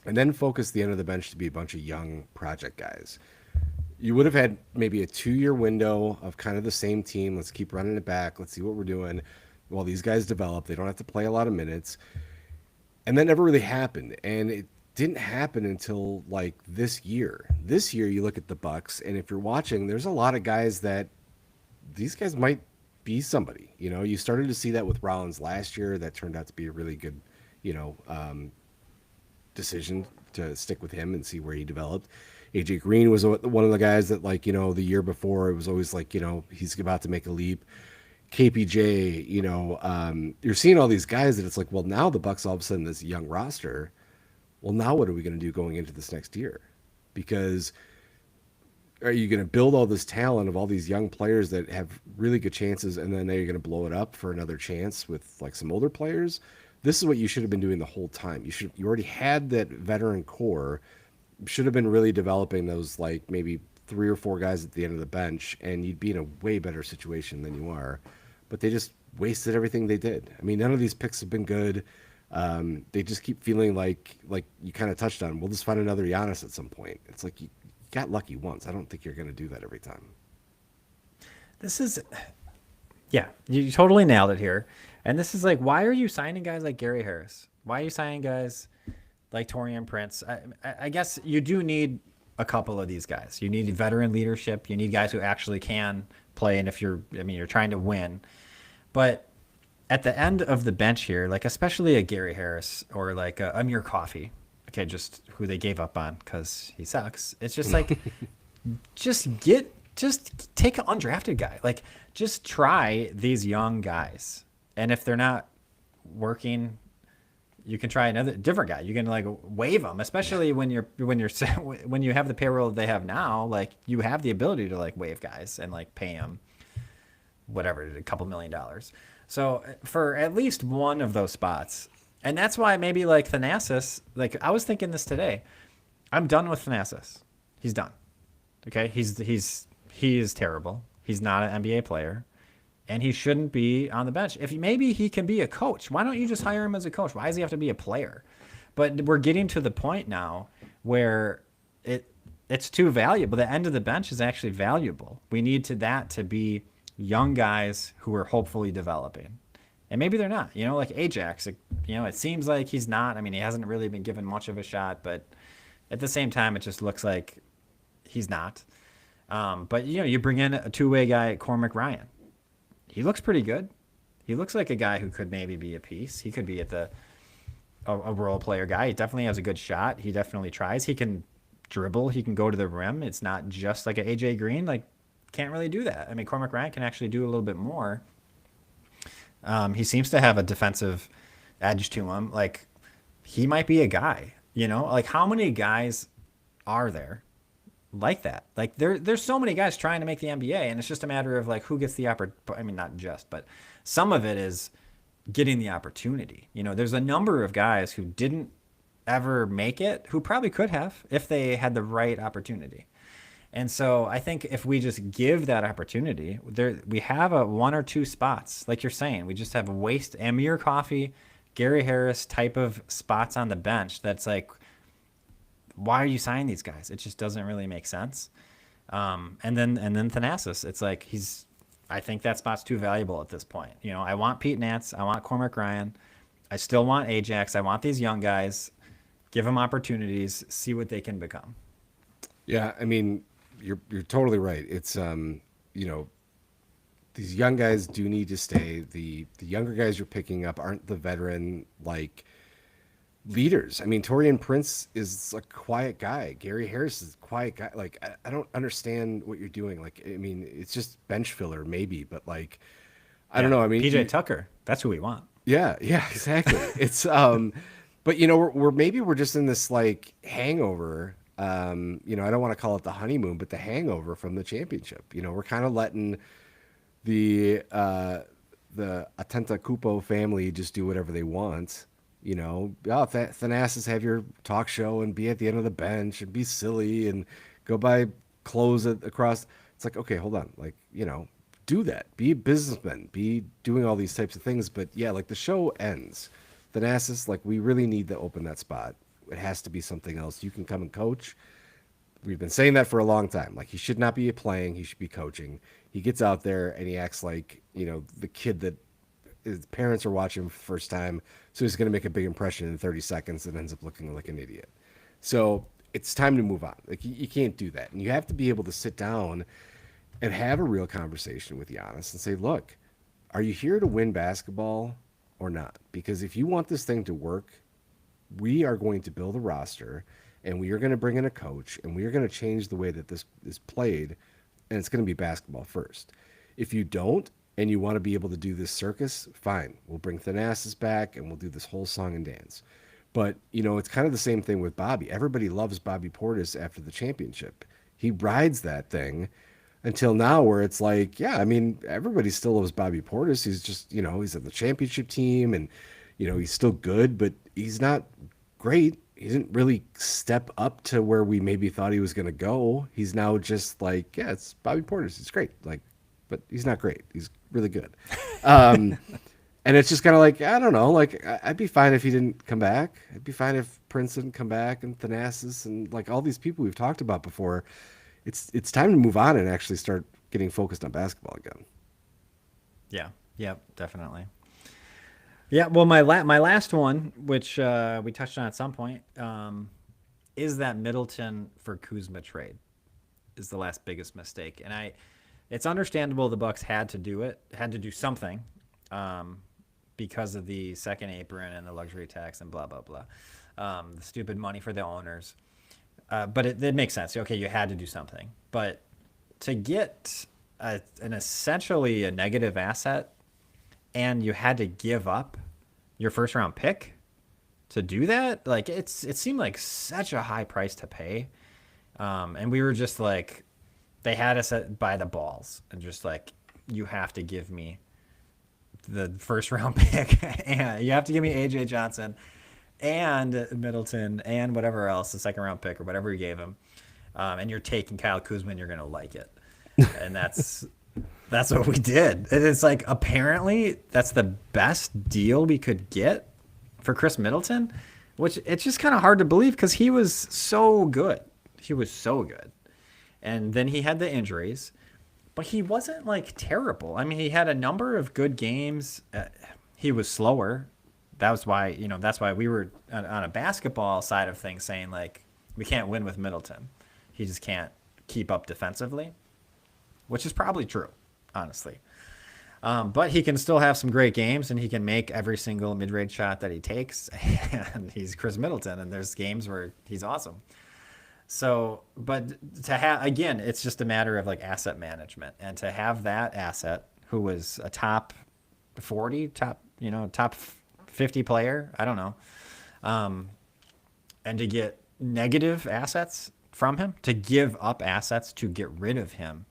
and then focused the end of the bench to be a bunch of young project guys, you would have had maybe a 2-year window of kind of the same team. Let's keep running it back. Let's see what we're doing while these guys develop. They don't have to play a lot of minutes. And that never really happened. And it didn't happen until like this year. This year, you look at the Bucks, and if you're watching, there's a lot of guys that these guys might be somebody. You know, you started to see that with Rollins last year. That turned out to be a really good, you know, decision to stick with him and see where he developed. AJ Green was one of the guys that, like, you know, the year before it was always like, you know, he's about to make a leap. KPJ, you know, you're seeing all these guys that it's like, well, now the Bucks all of a sudden this young roster. Well, now what are we going to do going into this next year? Because are you going to build all this talent of all these young players that have really good chances, and then you're going to blow it up for another chance with like some older players? This is what you should have been doing the whole time. You already had that veteran core. Should have been really developing those, like maybe 3 or 4 guys at the end of the bench, and you'd be in a way better situation than you are. But they just wasted everything they did. I mean, none of these picks have been good. They just keep feeling like you kind of touched on, we'll just find another Giannis at some point. It's like you got lucky once. I don't think you're going to do that every time. This is, yeah, you totally nailed it here. And this is like, why are you signing guys like Gary Harris? Why are you signing guys like Taurean Prince? I guess you do need a couple of these guys. You need veteran leadership. You need guys who actually can play. And if you're trying to win. But at the end of the bench here, like especially a Gary Harris or like a Amir Coffey, okay, just who they gave up on because he sucks. It's just like, just take an undrafted guy. Like, just try these young guys. And if they're not working, you can try another different guy. You can like waive them, especially when you have the payroll they have now. Like, you have the ability to like waive guys and like pay them whatever, a couple $1 million. So for at least one of those spots, and that's why maybe like Thanasis, like I was thinking this today, I'm done with Thanasis. He's done. Okay, he is terrible. He's not an NBA player, and he shouldn't be on the bench. If maybe he can be a coach, why don't you just hire him as a coach? Why does he have to be a player? But we're getting to the point now where it's too valuable. The end of the bench is actually valuable. We need that to be young guys who are hopefully developing. And maybe they're not, you know, like Ajax, you know, it seems like he's not. I mean, he hasn't really been given much of a shot, but at the same time, it just looks like he's not. But, you know, you bring in a two-way guy, Cormac Ryan. He looks pretty good. He looks like a guy who could maybe be a piece. He could be a role player guy. He definitely has a good shot. He definitely tries. He can dribble. He can go to the rim. It's not just like an AJ Green. Like, can't really do that. I mean, Cormac Ryan can actually do a little bit more. He seems to have a defensive edge to him. Like, he might be a guy, you know? Like, how many guys are there like that? Like, there's so many guys trying to make the NBA, and it's just a matter of, like, who gets the opportunity. I mean, not just, but some of it is getting the opportunity. You know, there's a number of guys who didn't ever make it who probably could have if they had the right opportunity. And so I think if we just give that opportunity, we have a 1 or 2 spots, like you're saying. We just have Amir Coffey, Gary Harris type of spots on the bench. That's like, why are you signing these guys? It just doesn't really make sense. And then Thanasis, it's like I think that spot's too valuable at this point. You know, I want Pete Nance, I want Cormac Ryan, I still want Ajax, I want these young guys. Give them opportunities, see what they can become. Yeah, I mean, you're totally right. It's you know, these young guys do need to stay. The younger guys you're picking up aren't the veteran like leaders. I mean, Taurean Prince is a quiet guy. Gary Harris is a quiet guy. Like, I don't understand what you're doing. Like, I mean, it's just bench filler maybe, but like, I don't know. I mean, PJ Tucker, that's who we want. Yeah, exactly. It's but you know, we're just in this like hangover. You know, I don't want to call it the honeymoon, but the hangover from the championship. You know, we're kind of letting the Antetokounmpo family just do whatever they want. You know, Thanasis, have your talk show and be at the end of the bench and be silly and go buy clothes across. It's like, okay, hold on. Like, you know, do that. Be a businessman. Be doing all these types of things. But yeah, like the show ends. Thanasis, like we really need to open that spot. It has to be something else. You can come and coach. We've been saying that for a long time. Like he should not be playing. He should be coaching. He gets out there and he acts like, the kid that his parents are watching him for the first time. So he's going to make a big impression in 30 seconds and ends up looking like an idiot. So it's time to move on. Like you can't do that. And you have to be able to sit down and have a real conversation with Giannis and say, look, are you here to win basketball or not? Because if you want this thing to work, we are going to build a roster and we are going to bring in a coach and we are going to change the way that this is played, and it's going to be basketball first. If you don't and you want to be able to do this circus, fine. We'll bring Thanasis back and we'll do this whole song and dance. But, it's kind of the same thing with Bobby. Everybody loves Bobby Portis after the championship. He rides that thing until now where it's like, yeah, I mean, everybody still loves Bobby Portis. He's just, he's on the championship team and, he's still good, but he's not great. He didn't really step up to where we maybe thought he was going to go. He's now just like, yeah, it's Bobby Portis. It's great. Like, but he's not great. He's really good. And it's just kind of like, I don't know, like I'd be fine if he didn't come back. I'd be fine if Prince didn't come back and Thanasis and like all these people we've talked about before. It's time to move on and actually start getting focused on basketball again. Yeah. Yep. Definitely. Yeah. Well, my last one, which we touched on at some point, is that Middleton for Kuzma trade is the last biggest mistake, and it's understandable the Bucks had to do it, had to do something, because of the second apron and the luxury tax and blah blah blah, the stupid money for the owners. But it makes sense. Okay, you had to do something. But to get an essentially a negative asset, and you had to give up your first round pick to do that, like it seemed like such a high price to pay. And we were just like, they had us by the balls and just like, you have to give me the first round pick and you have to give me AJ Johnson and Middleton and whatever else, the second round pick or whatever you gave him. And you're taking Kyle Kuzma and you're going to like it. And that's what we did. And it's like, apparently that's the best deal we could get for Chris Middleton, which it's just kind of hard to believe because he was so good. He was so good. And then he had the injuries, but he wasn't like terrible. I mean, he had a number of good games. He was slower. That's why we were on a basketball side of things saying like, we can't win with Middleton. He just can't keep up defensively, which is probably true, honestly. But he can still have some great games and he can make every single mid-range shot that he takes. And he's Chris Middleton and there's games where he's awesome. So, but to have, again, it's just a matter of like asset management, and to have that asset who was a top 40, top 50 player, I don't know. And to get negative assets from him, to give up assets to get rid of him.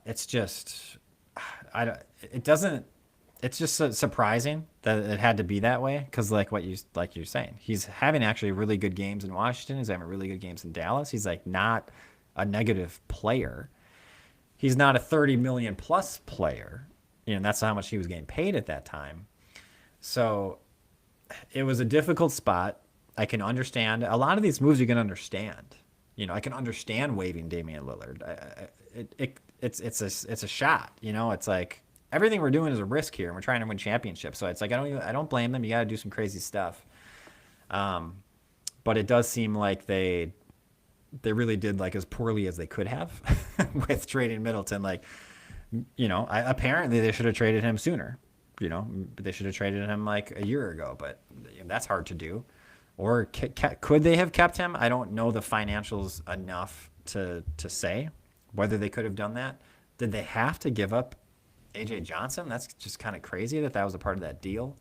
It's just, it's just surprising that it had to be that way. Cause like you're saying, he's having actually really good games in Washington. He's having really good games in Dallas. He's like not a negative player. He's not a 30 million plus player. That's how much he was getting paid at that time. So it was a difficult spot. I can understand a lot of these moves. You can understand, I can understand waiving Damian Lillard. It's a shot, it's like, everything we're doing is a risk here, and we're trying to win championships. So it's like I don't blame them. You got to do some crazy stuff, but it does seem like they really did like as poorly as they could have with trading Middleton. Like, apparently they should have traded him sooner. They should have traded him like a year ago, but that's hard to do. Or could they have kept him? I don't know the financials enough to say whether they could have done that. Did they have to give up AJ Johnson? That's just kind of crazy that was a part of that deal.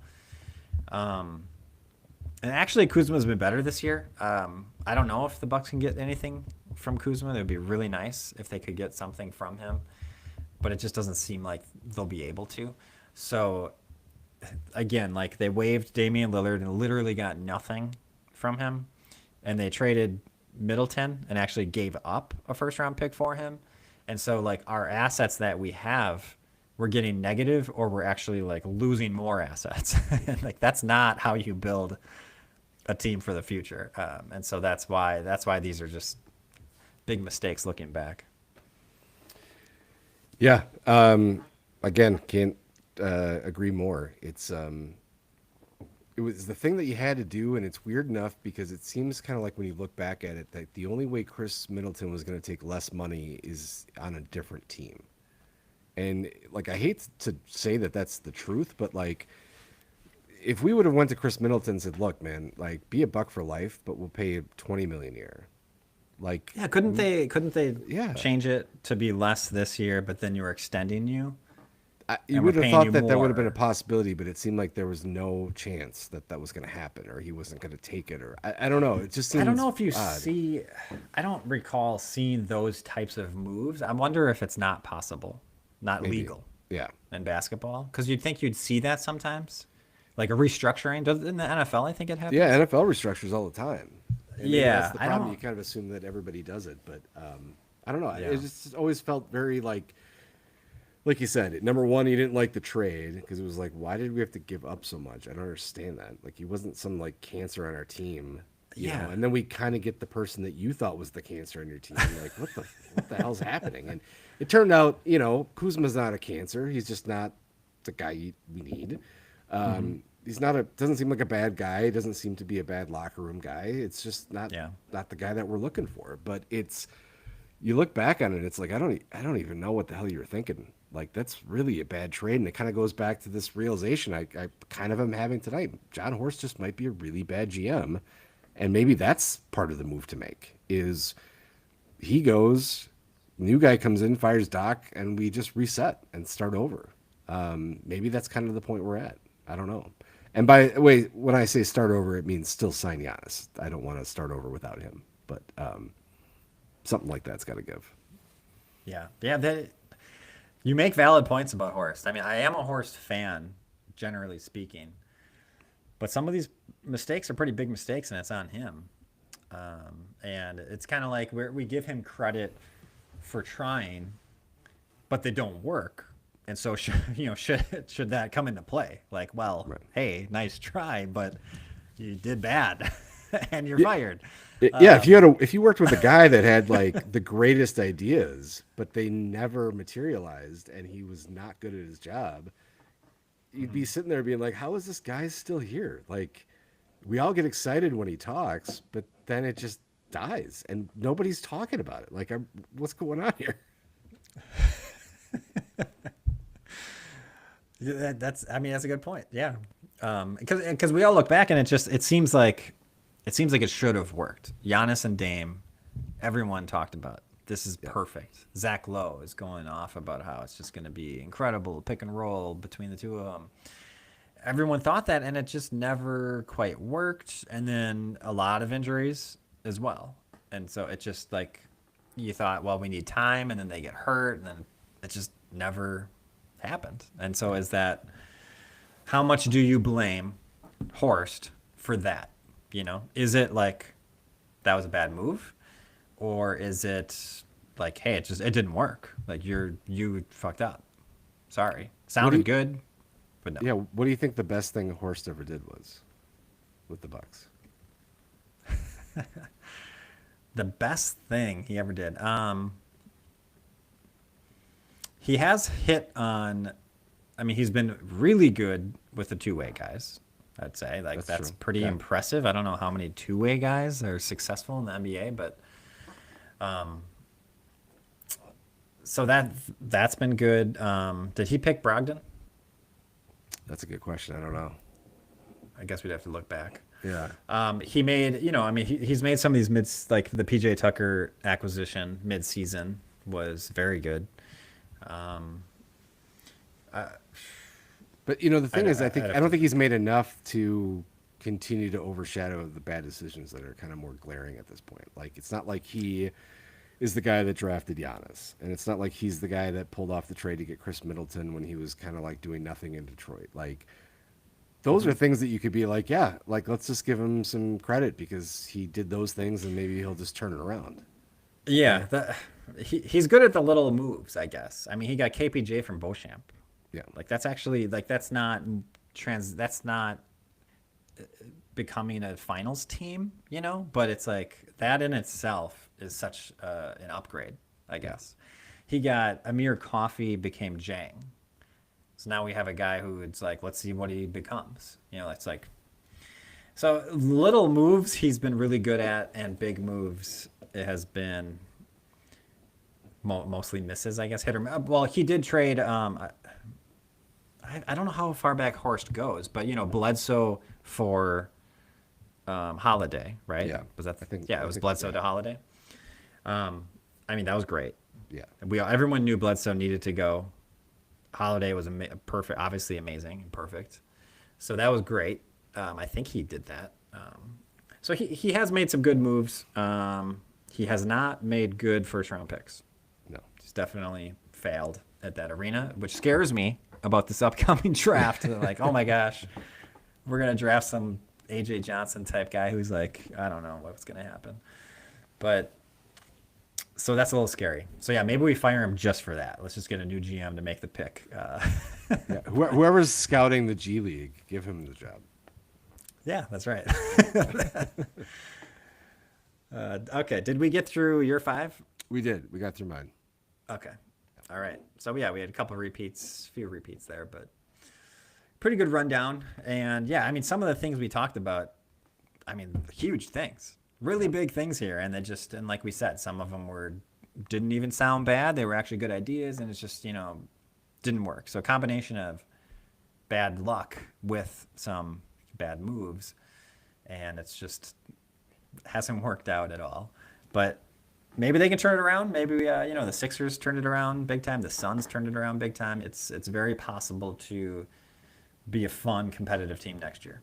And actually, Kuzma's been better this year. I don't know if the Bucks can get anything from Kuzma. It would be really nice if they could get something from him, but it just doesn't seem like they'll be able to. So, again, like they waived Damian Lillard and literally got nothing from him, and they traded Middleton and actually gave up a first-round pick for him. And so like our assets that we have, we're getting negative or we're actually like losing more assets. And like that's not how you build a team for the future. And so that's why these are just big mistakes looking back. Yeah. Again, can't agree more. It was the thing that you had to do, and it's weird enough because it seems kind of like when you look back at it that the only way Chris Middleton was going to take less money is on a different team. And like I hate to say that that's the truth, but like if we would have went to Chris Middleton and said, "Look, man, like be a Buck for life, but we'll pay you 20 million a year." Like Yeah, couldn't they yeah, change it to be less this year, but then you were extending you you and we're would have paying thought you that that would have been a more. possibility, but it seemed like there was no chance that that was going to happen, or he wasn't going to take it, or I don't know. It just I don't seems know if you odd. see, I don't recall seeing those types of moves. I wonder if it's not possible, not Maybe, legal yeah, in basketball, because you'd think you'd see that sometimes, like a restructuring. Does in the NFL? I think it yeah. happens. NFL restructures all the time, and maybe that's Yeah, the I problem. You don't. kind of assume that everybody does it, but I don't know. It Yeah, just always felt very like you said, number one, he didn't like the trade because it was like, why did we have to give up so much? I don't understand that. Like, he wasn't some like cancer on our team, you know. yeah, And then we kind of get the person that you thought was the cancer on your team. Like, what the hell's happening? And it turned out, you know, Kuzma's not a cancer. He's just not the guy we need. hmm, He's not a doesn't seem like a bad guy. He doesn't seem to be a bad locker room guy. It's just yeah, not the guy that we're looking for. But it's you look back on it, it's like I don't even know what the hell you were thinking. Like that's really a bad trade, and it kind of goes back to this realization I kind of am having tonight. John Horst just might be a really bad GM, and maybe that's part of the move to make. Is he goes, new guy comes in, fires Doc, and we just reset and start over. Maybe that's kind of the point we're at. I don't know. And by the way, when I say start over, it means still sign Giannis. I don't want to start over without him, but something like that's got to give. yeah, yeah. That you make valid points about Horst. I mean, I am a Horst fan, generally speaking, but some of these mistakes are pretty big mistakes, and it's on him. And it's kind of like we give him credit for trying, but they don't work. And so, should that come into play? Like, well, Right. hey, nice try, but you did bad, and you're Yeah, fired. yeah. If you worked with a guy that had like the greatest ideas, but they never materialized, and he was not good at his job, you'd be Mhm. sitting there being like, "How is this guy still here?" Like, we all get excited when he talks, but then it just dies, and nobody's talking about it. Like, what's going on here? I mean, that's a good point. Yeah, because we all look back and it seems like it should have worked. Giannis and Dame, everyone talked about this is Yeah. perfect. Zach Lowe is going off about how it's just going to be incredible pick and roll between the two of them. Everyone thought that, and it just never quite worked. And then a lot of injuries as well, and so it just like you thought, well, we need time, and then they get hurt, and then it just never happened. And so is that how much do you blame Horst for that? Is it like that was a bad move, or is it like, hey, it didn't work. Like you fucked up. Sorry, What do sounded you? good, but no. Yeah. What do you think the best thing Horst ever did was with the Bucks? The best thing he ever did. He has hit on. I mean, he's been really good with the two-way guys. I'd say like That's that's true. pretty Yeah. impressive. I don't know how many two-way guys are successful in the NBA, but so that's been good. Did he pick Brogdon? That's a good question. I don't know. I guess we'd have to look back. Yeah. He made, I mean, he's made some of these like the PJ Tucker acquisition mid-season was very good. Um, I, But you know, the thing is, I'd I have don't to. think he's made enough to continue to overshadow the bad decisions that are kind of more glaring at this point. Like, it's not like he is the guy that drafted Giannis, and it's not like he's the guy that pulled off the trade to get Chris Middleton when he was kind of like doing nothing in Detroit. Like, those are Mhm. things that you could be like, yeah, like let's just give him some credit because he did those things, and maybe he'll just turn it around. Yeah, And he's good at the little moves, I guess. I mean, he got KPJ from Beauchamp. Yeah. Like that's actually like that's not becoming a finals team, you know. But it's like that in itself is such an upgrade, I guess. He got Amir Coffey became Jang, so now we have a guy who it's like let's see what he becomes. You know, it's like so little moves he's been really good at, and big moves it has been mostly misses, I guess. Hit or well, he did trade. I don't know how far back Horst goes, but you know Bledsoe for Holiday, right? Yeah. Was that I think- yeah? I It was think- Bledsoe yeah. to Holiday. I mean that was great. Yeah. Everyone knew Bledsoe needed to go. Holiday was perfect, obviously amazing and perfect. So that was great. I think he did that. So he has made some good moves. He has not made good first round picks. No. He's definitely failed at that arena, which scares me about this upcoming draft. Like, oh my gosh, we're gonna draft some AJ Johnson type guy who's like, I don't know what's gonna happen. But so that's a little scary. So yeah, maybe we fire him just for that. Let's just get a new GM to make the pick. Yeah. Whoever's scouting the G League, give him the job. Yeah, that's right. Okay, did we get through your 5? We did. We got through mine. Okay. All right. So yeah, we had a couple repeats, few repeats there, but pretty good rundown. And yeah, I mean, some of the things we talked about, I mean, huge things, really big things here. And and like we said, some of them didn't even sound bad. They were actually good ideas, and it's just, you know, didn't work. So a combination of bad luck with some bad moves, and it's just hasn't worked out at all. But maybe they can turn it around. Maybe you know, the Sixers turned it around big time. The Suns turned it around big time. It's very possible to be a fun competitive team next year.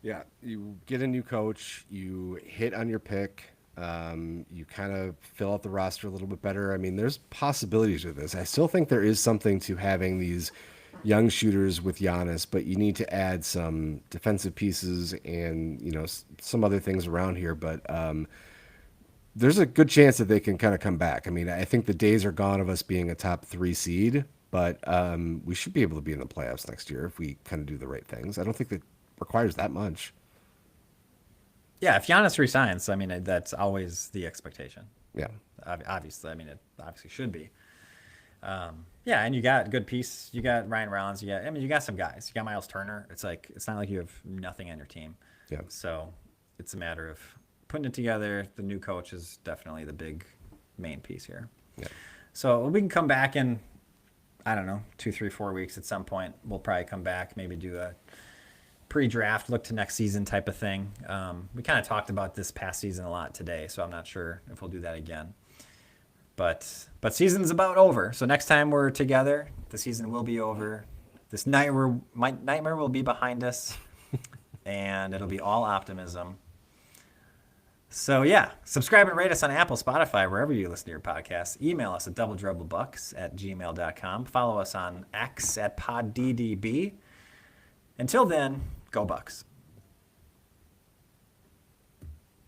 Yeah, you get a new coach, you hit on your pick, you kind of fill out the roster a little bit better. I mean, there's possibilities with this. I still think there is something to having these young shooters with Giannis, but you need to add some defensive pieces and, you know, some other things around here. But there's a good chance that they can kind of come back. I mean, I think the days are gone of us being a top 3 seed, but we should be able to be in the playoffs next year if we kind of do the right things. I don't think that requires that much. Yeah, if Giannis resigns, I mean, that's always the expectation. Yeah. Obviously, I mean, it obviously should be. Yeah, and you got good piece. You got Ryan Rollins. You got some guys. You got Miles Turner. It's like it's not like you have nothing on your team. Yeah. So it's a matter of putting it together. The new coach is definitely the big main piece here. Yeah. So we can come back in, I don't know, 2, 3, 4 weeks at some point. We'll probably come back, maybe do a pre-draft, look to next season type of thing. We kind of talked about this past season a lot today, so I'm not sure if we'll do that again. But season's about over. So next time we're together, the season will be over. This nightmare will be behind us, and it'll be all optimism. So yeah, subscribe and rate us on Apple, Spotify, wherever you listen to your podcasts. Email us at doubledroublebucks@gmail.com. Follow us on X at PodDDB. Until then, go Bucks.